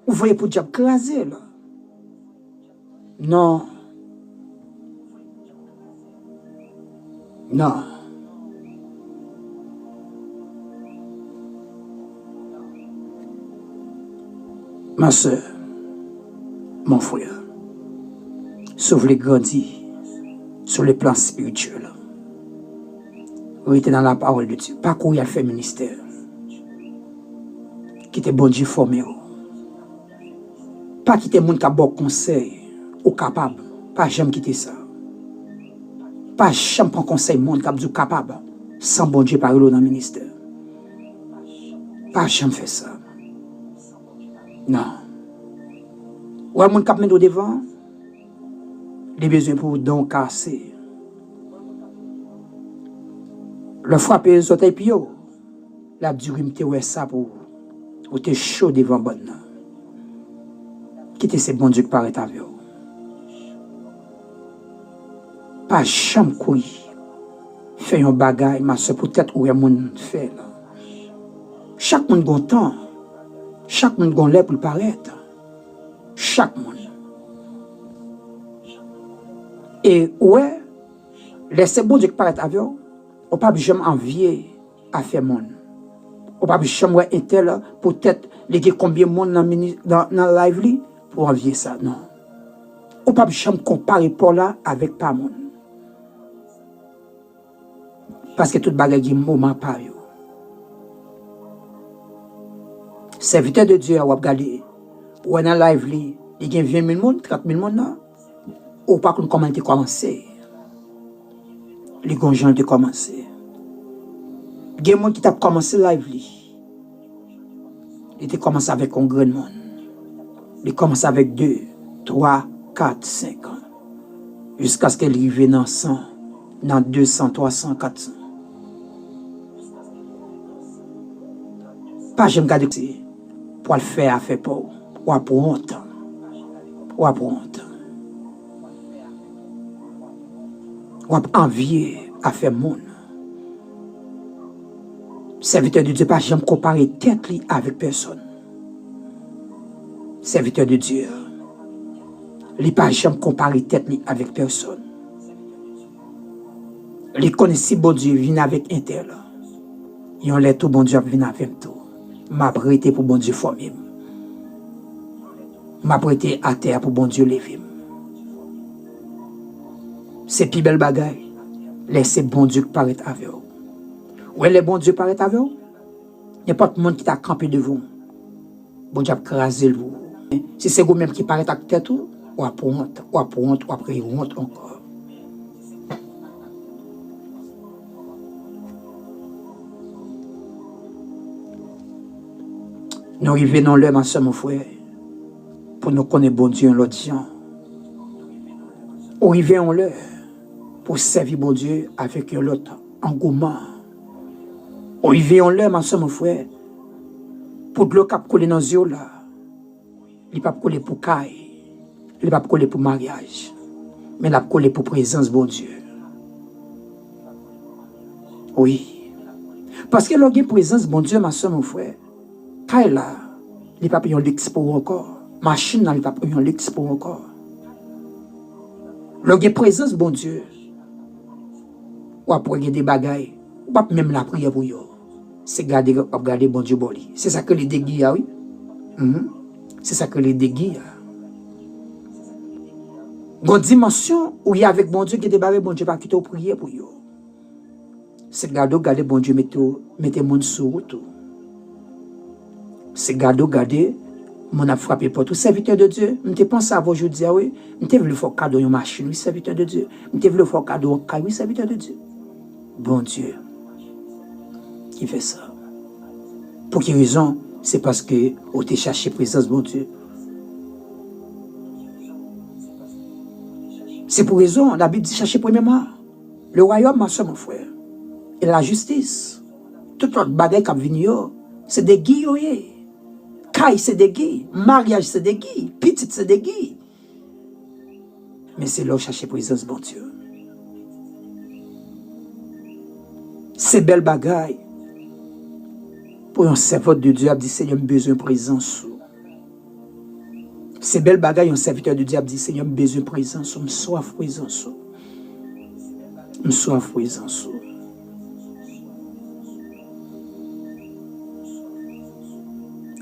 Ou voyez pour diable craser là. Non. Non. Ma soeur, mon frère, Sauf les grandis sur le plan spirituel. Rester dans la parole de Dieu. Pas courir à faire ministère. Quitter bon Dieu formé. Pas quitter monde qui a bon conseil ou capable. Pas jamais quitter ça. Pas jamais prendre conseil monde qui a dit capable. Sans bon Dieu parler dans le ministère. Pas jamais faire ça. Non. Ou un monde qui a mis au devant. Les besoins pour donc casser. Le frapper les autres puis la durée m'te ouais ça pour ou t'es chaud devant bonne. Quitter ces bon Dieu qui paraît avec vous. Pas jamais courir. Faire un bagage, ma soeur, peut-être où est mon fait là. Chaque monde a un temps. Chaque monde a l'air pour paraître. Chaque monde. Et ouais, laissez bon Dieu qui paraît avec vous. On ne peut pas jamais envier à faire monde. On ne peut pas jamais un tel, peut-être, les combien de monde dans la live pour envier ça, non. On ne peut pas jamais comparer pour là avec pas monde. Parce que tout bagage est moment par yo. Serviteur de Dieu, on va regarder, ou dans la live, il y a 20 000 monde, 30 000 monde, ou pas comment il a commencé. Les gens ont commencé. Il y a des gens qui ont commencé live. Il a commencé avec un grand monde. Il a commencé avec 2, 3, 4, 5 ans. Jusqu'à ce qu'il arrive dans 100, dans 200, 300, 400. Pas j'aime garder pour le faire à faire pour ou pour honte. Ou pour honte. Ou envier à faire monde. Serviteur de Dieu, pas jamais comparer tête avec personne. Serviteur de Dieu, il pas jamais comparer tête avec personne. Il connaît si bon Dieu vient avec un tel. Il a tout bon Dieu vient avec tout. M'a prêté pour bon Dieu former. M'a prêté à terre pour bon Dieu lever. C'est plus belle bagaille. Laissez bon Dieu paraître avec vous. Où est le bon Dieu paraître avec vous? Il n'y a pas de monde qui t'a campé devant. Bon Dieu a crasé vous. Si c'est vous-même qui paraît avec tête, ou à honte, ou après honte encore. Nous arrivons dans l'heure, ma soeur, mon frère, pour nous connaître bon Dieu en l'autre gens. Nous arrivons en l'heure pour servir bon Dieu avec l'autre engouement. Nous arrivons en l'heure, ma soeur, mon frère, pour de l'eau qui a collé dans les yeux là. Il ne pas coller pour caille, il ne pas coller pour mariage, mais il a collé pour présence bon Dieu. Oui. Parce que l'on a présence bon Dieu, ma soeur, mon frère. Caille là, il n'y a pas un luxe pour encore. Machine là, il n'y a pas un luxe pour encore. L'on a présence bon Dieu. Ou après des bagailles, ou pas même la prière pour vous. C'est garder bon Dieu boli. C'est ça que les déguis, oui. C'est ça que les déguis. Une dimension où il y a avec bon Dieu qui débarque, bon Dieu pas quitter prier pour vous. C'est garder bon Dieu mettez mon sur route. C'est garder mon a frappé pour tout serviteur de Dieu. Je pense à vous aujourd'hui, oui. Je voulu faire cadeau une machine, oui, serviteur de Dieu. Je voulu faire cadeau un caille, oui, serviteur de Dieu. Bon Dieu qui fait ça. Pour quelle raison? C'est parce que vous avez cherché présence, bon Dieu. C'est pour raison, la Bible dit chercher premièrement le royaume, ma soeur, mon frère, et la justice. Tout autre bagage qui vient, c'est des guilles. Caille, c'est des guilles. Mariage, c'est des guilles. Petite, c'est des guilles. Mais c'est là où chercher présence, bon Dieu. C'est belle bagaille. Pour un serviteur de Dieu, a dit Seigneur, j'ai besoin de présence. C'est belle bagaille, un serviteur de Dieu a dit Seigneur, j'ai besoin de présence. Je soif présence. Je soif présence.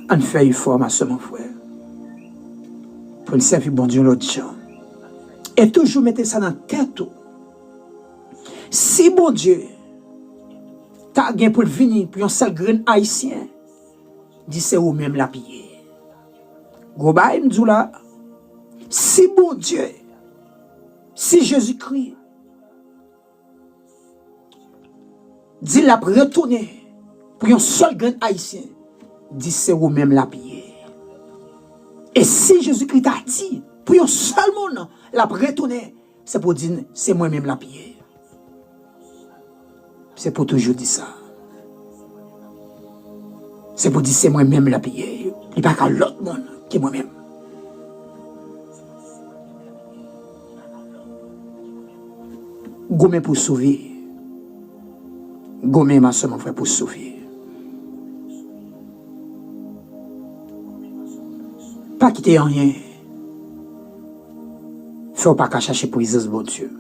On fait effort, ma soeur, mon frère. Pour nous servir bon Dieu l'autre gens. Et toujours mettez ça dans la tête. Si bon Dieu, t'as gagné pour venir, pour un seul grain haïtien, dit c'est ou même la piller. Gros bail, m'dou là, si bon Dieu, si Jésus-Christ, dit la retourner pour un seul grain haïtien, dit c'est ou même la piller. Et si Jésus-Christ a dit, pour un seul monde, la retourner, c'est pour dire, c'est moi-même la piller. C'est pour toujours dire ça. C'est pour dire, c'est moi-même la piller. Il n'y a pas qu'à l'autre monde qui est moi-même. Gommé pour sauver. Gommé ma soeur, mon frère, pour sauver. Pas quitter rien. Faut pas qu'à chercher pour Jésus, bon Dieu.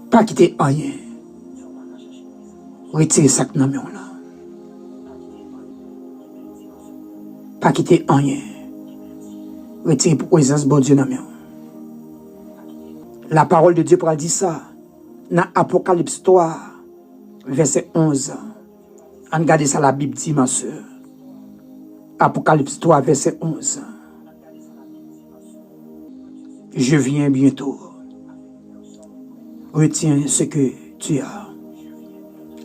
Pas quitter rien. Retirez ça que nous avons là. Pas quitter rien. Retirez pour Jésus, bon Dieu, nous avons. La parole de Dieu pour dire ça. Dans Apocalypse 3, verset 11. On regarde ça, la Bible dit, ma soeur. Apocalypse 3, verset 11. Je viens bientôt. Retiens ce que tu as,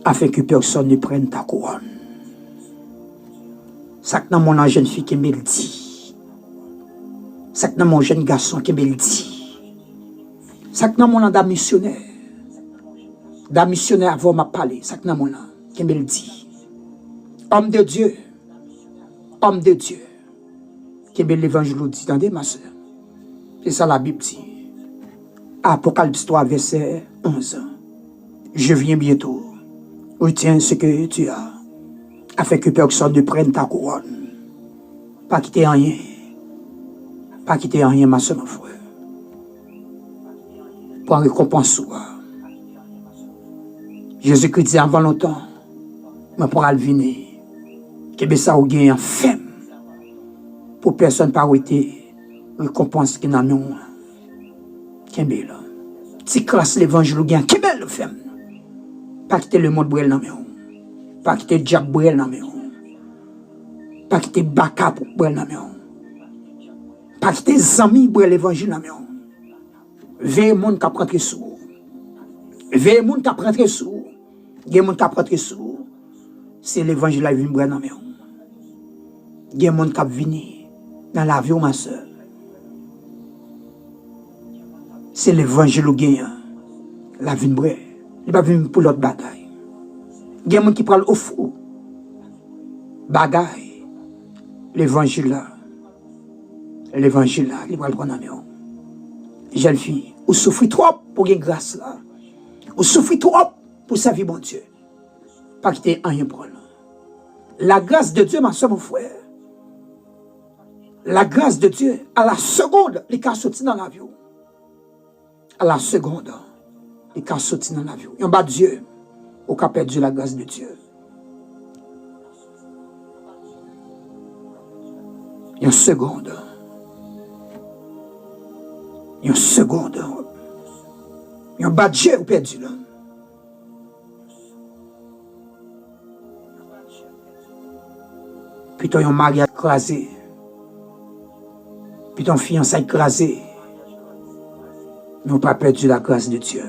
afin que personne ne prenne ta couronne. Ça que dans mon jeune fille qui me le dit. Ça que dans mon jeune garçon qui me le dit. Ça que dans mon anda missionnaire. Da missionnaire avant m'a parlé. Ça que dans mon anda qui me le dit. Homme de Dieu. Homme de Dieu. Qui me l'évangile dit. Attendez ma soeur. C'est ça la Bible dit. Apocalypse 3, verset 11. Je viens bientôt. Retiens ce que tu as, afin que personne ne prenne ta couronne. Pas quitter rien. Pas quitter rien, ma soeur, mon frère. Pour en récompense soi. Jésus-Christ dit avant longtemps, mais pour venir, que ça ou gagne en femme. Pour personne pas été récompense qui n'a non. Qu'est-ce que si classe l'évangile ou gagne, qu'est-ce que femme. Pas quitter le monde brûle dans mes pas quitter le diable brûle dans mes pas quitter baka pour brûle dans mes pas quitter les amis brûle l'évangile dans mes veille monde qui prend sous veille monde qui prend sous gen monde qui prend sous c'est l'évangile la vie brûle dans mes gen monde qui venir dans l'avion ma soeur c'est l'évangile ou gagne la vie brûle. Il va venir pour l'autre bagaille. Il y a des gens qui parlent au fou. Bagaille. L'évangile là. L'évangile là, il va le prendre en main. Jeune fille, vous souffrez trop pour gagner grâce là. Vous souffrez trop pour sa vie, mon Dieu. Pas quitter rien prendre. La grâce de Dieu, ma soeur, mon frère. La grâce de Dieu, à la seconde, les cas sortis dans l'avion. À la seconde. Et quand sorti dans l'avion, il y a Dieu, au cas perdu la grâce de Dieu. Il y a une seconde. Il y a une seconde. Il y a un Dieu au perdu là. Puis ton mari écrasé. Puis ton fiancé écrasé. Mais on n'a pas perdu la grâce de Dieu.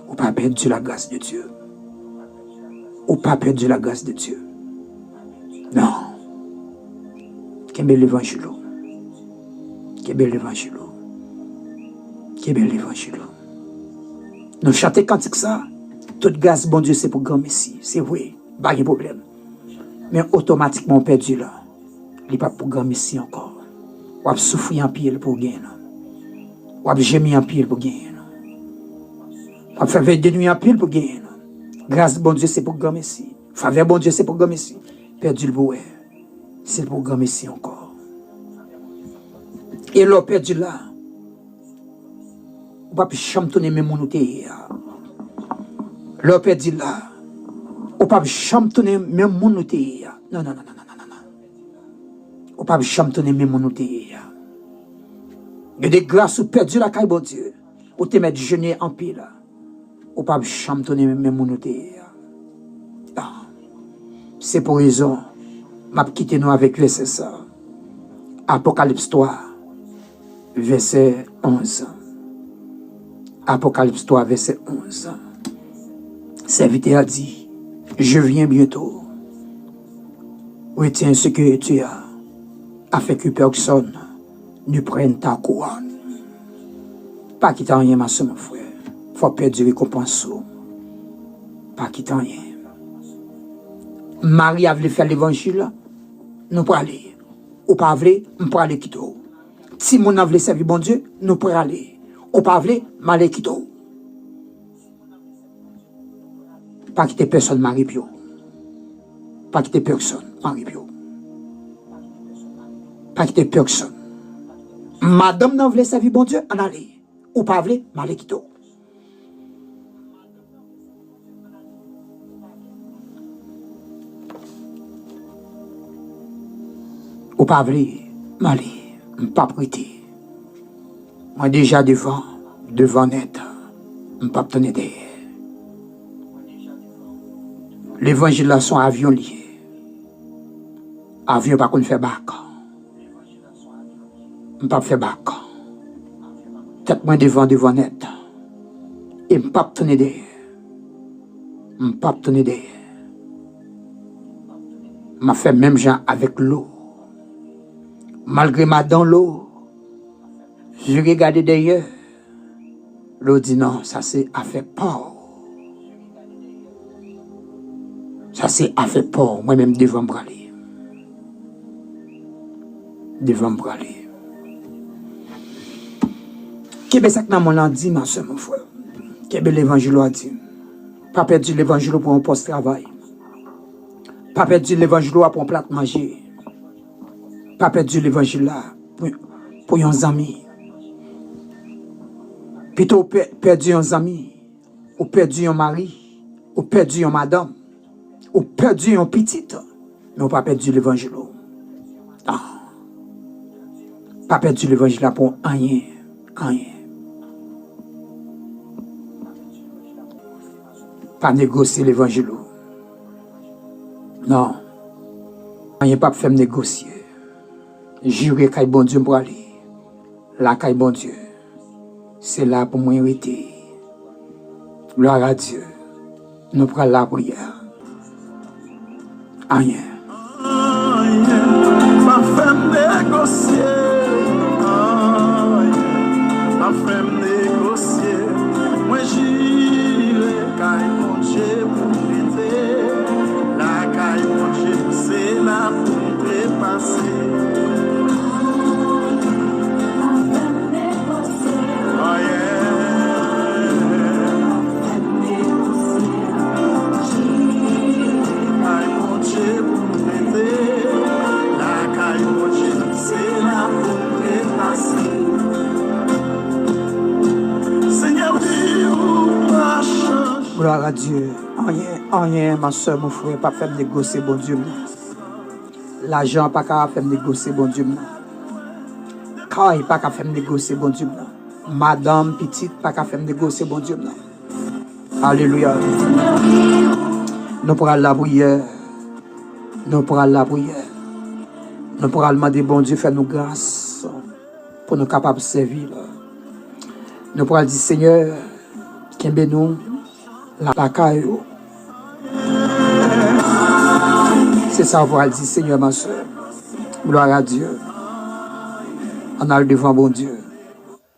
On n'a pas perdu la grâce de Dieu. On n'a pas perdu la grâce de Dieu. Non. Quel bel évangile. Quel bel évangile. Quel bel évangile. Nous chantons cantique ça. Toute grâce, bon Dieu, c'est pour grand Messie. C'est vrai. Pas de problème. Mais automatiquement, on perdu là. Il n'est pas pour grand Messie encore. On a souffert en pile pour gagner. On a gémi en pile pour gagner. On a fait de nuit en pile pour gagner. Grâce, bon Dieu, c'est pour grand Messie. Faveur, bon Dieu, c'est pour grand Messie. Perdu le bouet. C'est pour grand Messie encore. Et l'on perdu là. On ne peut pas chantonner même mon outil. L'on perdu là. On ne peut pas chantonner même mon outil. Non, non, non, non, non, non, non. On ne peut pas chantonner même mon outil. Il y a des grâces ou perdu la caille, bon Dieu. Ou te mettre genou en pile. Ou pas chantonner même mon c'est pour raison. M'a quitté nous avec verset ça. Apocalypse 3, verset 11. Apocalypse 3, verset 11. Serviteur a dit, je viens bientôt. Retiens ce que tu as, afin que personne ne prenne ta couronne. Pas quitter rien, ma soeur, mon frère. Faut perdre récompense. Pas quitter rien. Marie a voulu faire l'évangile, nous pour aller. Ou pas voulu, nous pour aller quitter. Si mon a voulu servir bon Dieu, nous pour aller. Ou pas voulu, m'aller quitter. Pas quitter personne, Marie Pio. Pas quitter personne, Marie Pio. Pas quitter personne. Madame n'a voulu servir bon Dieu, en aller. Ou pas voulu, m'aller quitter. Ou pas voulu, m'aller, m'pas prêter. Moi déjà devant net, m'pas tenir derrière. L'évangile là son avion lié. Avion pas qu'on fait bac. M'pas fait bac. Tête moi devant net. Et m'pas tenir derrière. M'pas tenir derrière. M'a fait même genre avec l'eau. Malgré ma dans l'eau, je regardais derrière. L'eau dit non, ça c'est affaire peur. Ça c'est affaire peur. Moi-même devant me braler. Devant me braler. Qu'est-ce que ça m'a dit, ma soeur, mon frère? Qu'est-ce que l'évangile a dit? Pas perdu l'évangile pour un poste de travail. Pas perdu l'évangile pour un plat de manger. Pas perdu l'évangile là pour un ami. Plutôt perdu un ami, ou perdu un mari, ou perdu un madame, ou perdu un petit, mais on pas perdu l'évangile. Ah. Pas perdu l'évangile là pour rien, rien. Pas négocier l'évangile. Non. Rien pas faire négocier. Jurer qu'il bon Dieu pour aller. Là qu'il bon Dieu. C'est là pour moi hériter. Gloire à Dieu. Nous prenons la prière. Rien. Ma femme négocier. Ma femme négocier. Moi j'irai qu'il bon Dieu pour prêter. La qu'il bon Dieu c'est là pour trépasser. Gloire à Dieu. Rien, ma soeur, mon frère, pas faire négocier, bon Dieu. L'argent, pas qu'à faire négocier, bon Dieu. Quand pas qu'à faire négocier, bon Dieu. Madame petite, pas qu'à faire négocier, bon Dieu. Alléluia. Nous pourrons la prière. Nous pourrons la prière. Nous pourrons demander, bon Dieu, faire nous grâce pour nous capables de servir. Nous pourrons dire, Seigneur, qu'aime nous la caillou. C'est ça, on pourra dire, Seigneur, ma soeur. Gloire à Dieu. On a le devant bon Dieu.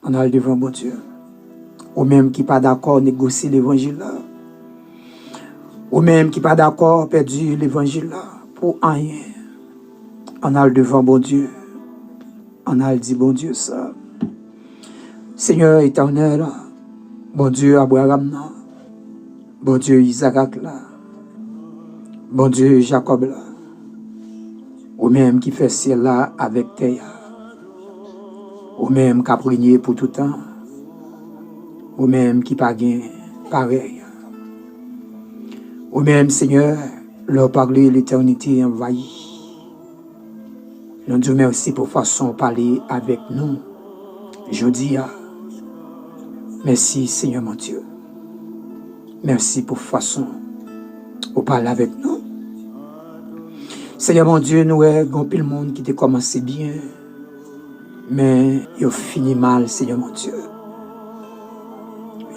On a le devant bon Dieu. Ou même qui pas d'accord négocier l'évangile là. Ou même qui pas d'accord perdu l'évangile là. Pour rien. On a le devant bon Dieu. On a le dit bon Dieu ça. Seigneur éternel, bon Dieu Abraham là. Bon Dieu Isaac là. Bon Dieu Jacob là. Ou même qui fait ciel là avec terre. Ou même qui a prégné pour tout temps. Ou même qui pas gain pareil. Ou même Seigneur, leur parler l'éternité envahie. Nous disons merci pour façon de parler avec nous. Je dis merci Seigneur mon Dieu. Merci pour façon de parler avec nous. Seigneur mon Dieu, nous avons pile le monde qui a commencé bien, mais il a fini mal, Seigneur mon Dieu.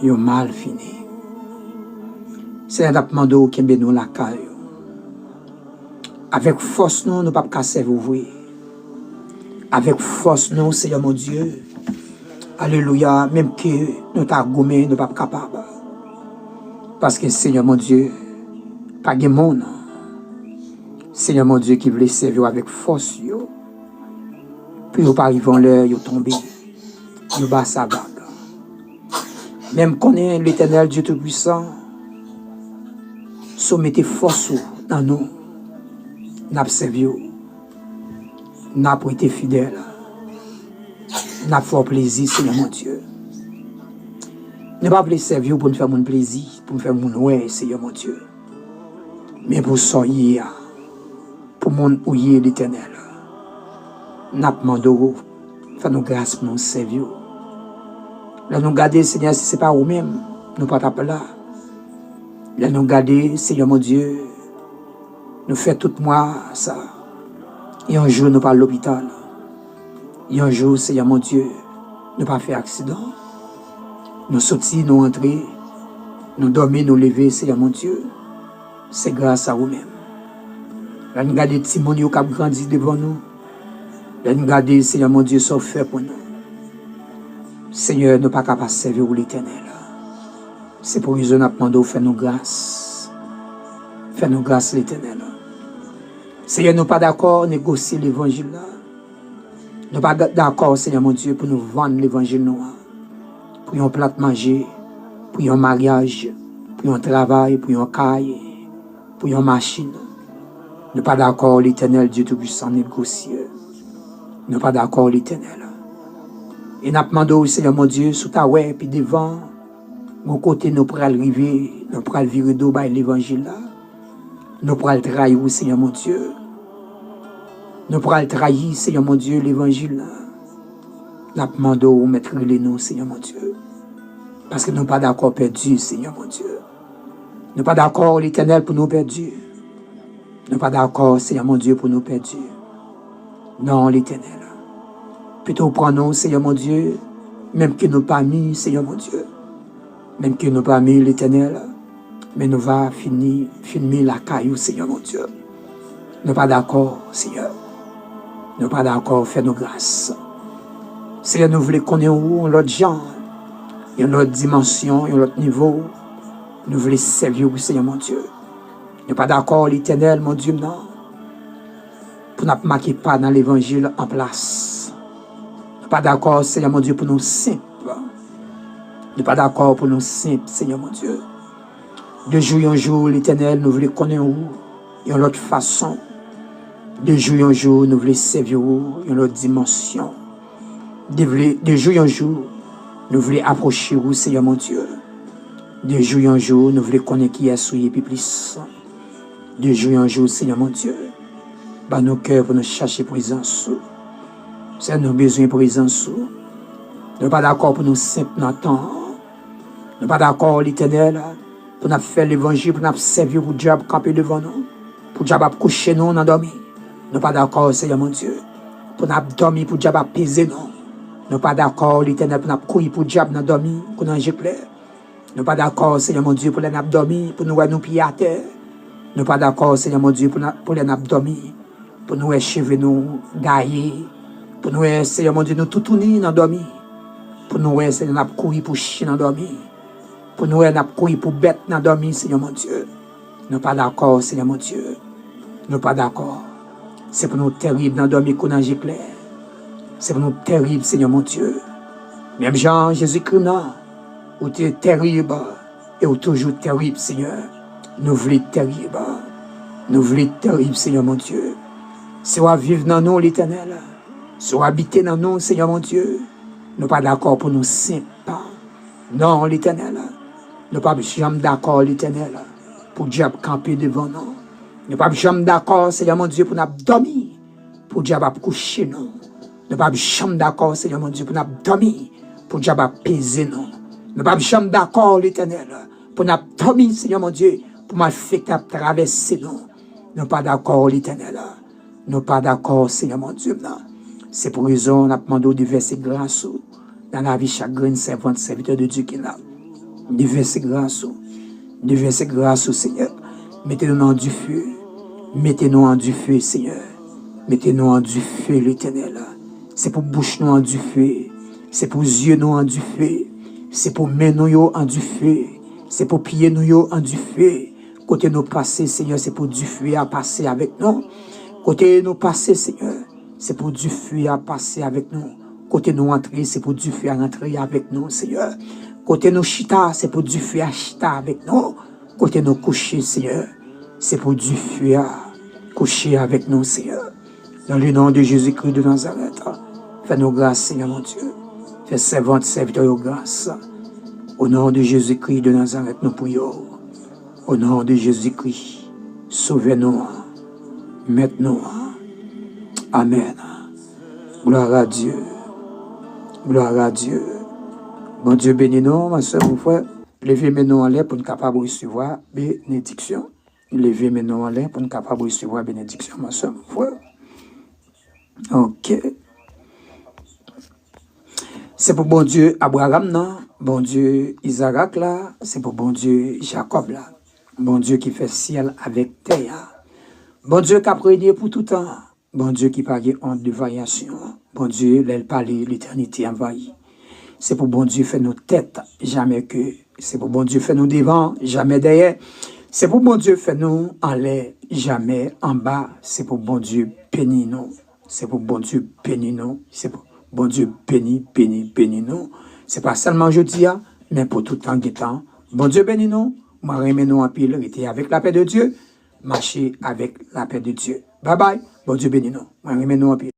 Il a mal fini. Seigneur, nous demandons qu'il y ait la caille. Avec force, nous ne pouvons pas servir ouvrir. Avec force, nous, Seigneur mon Dieu. Alléluia, même que nous t'avons gommé, nous ne sommes pas capables. Parce que Seigneur mon Dieu, pas de monde. Seigneur mon Dieu qui voulait servir avec force, puis vous arrivez en l'heure, vous tombez, vous bas sa vague. Même qu'on est l'Éternel Dieu Tout-Puissant, soumettez force dans nous, nous servi, nous avons été fidèles, nous avons fait plaisir, Seigneur mon Dieu. Nous ne pouvons pas servir pour nous faire mon plaisir, pour nous faire mon ouais, Seigneur mon Dieu. Mais pour soyez, pour mon ouïe l'Éternel. Nous demandons, fais-nous grâce pour nous servir. Là, nous garder, Seigneur, si ce n'est pas nous-mêmes, nous ne pas taper là. Là, nous garder, Seigneur mon Dieu, nous faisons tout moi ça. Et un jour, nous pas à l'hôpital. Et un jour, Seigneur mon Dieu, nous pas fait accident. Nous sortis, nous entrer, nous dormir, nous lever, Seigneur mon Dieu. C'est grâce à vous-même. Là, nous regardons les petits monde qui ont grandi devant nous. Là, nous regardons, Seigneur mon Dieu, ce fait pour nous. Seigneur, nous ne sommes pas capables de servir l'Éternel. C'est pour raison que nous demandons de faire nos grâces. Faire nos grâces l'Éternel. Seigneur, nous ne sommes pas d'accord à négocier l'évangile. Nous ne sommes pas d'accord, Seigneur mon Dieu, pour nous vendre l'évangile noir. Pour un plat de manger, pour un mariage, pour un travail, pour un caille, pour une machine. Nous ne sommes pas d'accord, l'Éternel Dieu Tout-Puissant, négocier. Nous ne sommes pas d'accord, l'Éternel. Et nous demandons, Seigneur mon Dieu, sous ta web, puis devant, mon côté, nous pourrons arriver, nous pourrons virer d'eau par l'évangile là. Nous pourrons trahir, Seigneur mon Dieu. Nous pourrons trahir, Seigneur mon Dieu, l'évangile là. Nous demandons, mettre les noms, Seigneur mon Dieu. Parce que nous ne sommes pas d'accord perdus, Seigneur mon Dieu. Nous ne sommes pas d'accord, l'Éternel, pour nous perdus. Nous ne sommes pas d'accord, Seigneur mon Dieu, pour nous perdus. Non, l'Éternel. Plutôt prenons, Seigneur mon Dieu, même que nous pas mis, Seigneur mon Dieu. Même que nous pas mis l'Éternel. Mais nous va finir la caillou, Seigneur mon Dieu. Nous ne sommes pas d'accord, Seigneur. Nous ne sommes pas d'accord, fais nos grâces. Seigneur, nous voulons qu'on ait où, l'autre genre, une autre dimension, un autre niveau. Nous voulons servir, Seigneur mon Dieu. Nous ne sommes pas d'accord, l'Éternel, mon Dieu, non. Pour ne pas marquer pas dans l'évangile en place. Nous ne sommes pas d'accord, Seigneur mon Dieu, pour nous simples. Nous ne sommes pas d'accord pour nous simples, Seigneur mon Dieu. De jour en jour, l'Éternel, nous voulons qu'on ait où, une autre façon. De jour en jour, nous voulons servir une autre dimension. De jour en jour, nous voulons approcher vous, Seigneur mon Dieu. De jour en jour, nous voulons connaître qui est souillé puis plus. De jour en jour, Seigneur mon Dieu, bah nos cœurs pour nous chercher présence. C'est nos besoins présence. Nous ne sommes pas d'accord pour nous simples dans le temps. Nous ne sommes pas d'accord, l'Éternel, pour nous faire l'évangile, pour nous servir pour diable camper devant nous. Pour diable coucher nous, nous dormir. Nous ne sommes pas d'accord, Seigneur mon Dieu, pour nous dormir, pour diable peser nous. Nous ne sommes pas d'accord, l'Éternel, pour nous courir pour diable nous dormir, pour nous éclairer. Nous ne sommes pas d'accord, Seigneur mon Dieu, pour les dormir, pour nous pieds à terre. Nous ne sommes pas d'accord, Seigneur mon Dieu, pour les dormir, pour nous cheveux nous gailler, pour nous, Seigneur mon Dieu, nous tout tourner dans dormir. Pour nous, Seigneur, nous courir pour chien dans dormir. Pour nous, nous courir pour bête dans dormir, Seigneur mon Dieu. Nous ne sommes pas d'accord, Seigneur mon Dieu. Nous ne sommes pas d'accord. C'est pour nous terrible dans dormir qu'on a éclair. C'est pour nous terrible, Seigneur mon Dieu. Même Jean, Jésus-Christ, où tu es terrible et où toujours terrible, Seigneur. Nous voulons terrible. Nous voulons terrible, Seigneur mon Dieu. Soit vivre dans nous, l'Éternel. Soit habiter dans nous, Seigneur mon Dieu. Nous ne sommes pas d'accord pour nous simples. Non, l'Éternel. Nous ne sommes pas jamais d'accord, l'Éternel, pour diable camper devant nous. Nous ne sommes pas jamais d'accord, Seigneur mon Dieu, pour nous dormir. Pour diable coucher nous. Nous Nous pas jamais d'accord, Seigneur mon Dieu, pour nous dormir, pour nous apaiser nous. Nous pas jamais d'accord, l'Éternel, pour nous dormir, Seigneur mon Dieu, pour m'affecter à traverser nous. Nous pas d'accord, l'Éternel. Nous pas d'accord, Seigneur mon Dieu. C'est pour raison, nous demandons de verser grâce dans la vie chaque graine servante, serviteur de Dieu qui est là. De verser grâce, de verser grâce au Seigneur. Mettez-nous en du feu. Mettez-nous en du feu, Seigneur. Mettez-nous en du feu, l'Éternel. C'est pour bouche nous en du feu. C'est pour yeux nous en du feu. C'est pour main nous en du feu. C'est pour pieds nous en du feu. Côté nous passer, Seigneur, c'est pour du feu à passer avec nous. Côté nous passer, Seigneur, c'est pour du feu à passer avec nous. Côté nous entrer, c'est pour du feu à rentrer avec nous, Seigneur. Côté nous chita, c'est pour du feu à chita avec nous. Côté nous coucher, Seigneur, c'est pour du feu à coucher avec nous, Seigneur. Dans le nom de Jésus-Christ de Nazareth, fais-nous grâce, Seigneur mon Dieu. Fais servante, serviteur, grâce. Au nom de Jésus-Christ de Nazareth, nous prions. Au nom de Jésus-Christ, sauvez-nous. Maintenant. Amen. Gloire à Dieu. Gloire à Dieu. Bon Dieu bénis nous, ma soeur, mon frère. Levez mes noms en l'air pour nous capables de recevoir bénédiction. Levez mes noms en l'air pour nous capables de recevoir bénédiction, ma soeur, mon frère. Ok. C'est pour bon Dieu Abraham, non? Bon Dieu Isaac, là. C'est pour bon Dieu Jacob, là. Bon Dieu qui fait ciel avec terre. Bon Dieu qui a régné pour tout temps. Bon Dieu qui parle honte de variation. Bon Dieu, l'aile parler, l'éternité envahie. C'est pour bon Dieu faire nos têtes, jamais que. C'est pour bon Dieu faire nous devant, jamais derrière. C'est pour bon Dieu faire nous en l'air, jamais en bas. C'est pour bon Dieu bénir nous. C'est pour bon Dieu bénir nous. C'est pour bon Dieu bénir nous. C'est pas seulement jeudi, mais pour tout temps qui temps. Bon Dieu bénit nous. Moi, remets nous en pile, rester avec la paix de Dieu. Marcher avec la paix de Dieu. Bye bye. Bon Dieu bénit nous. Moi, remets nous en pile.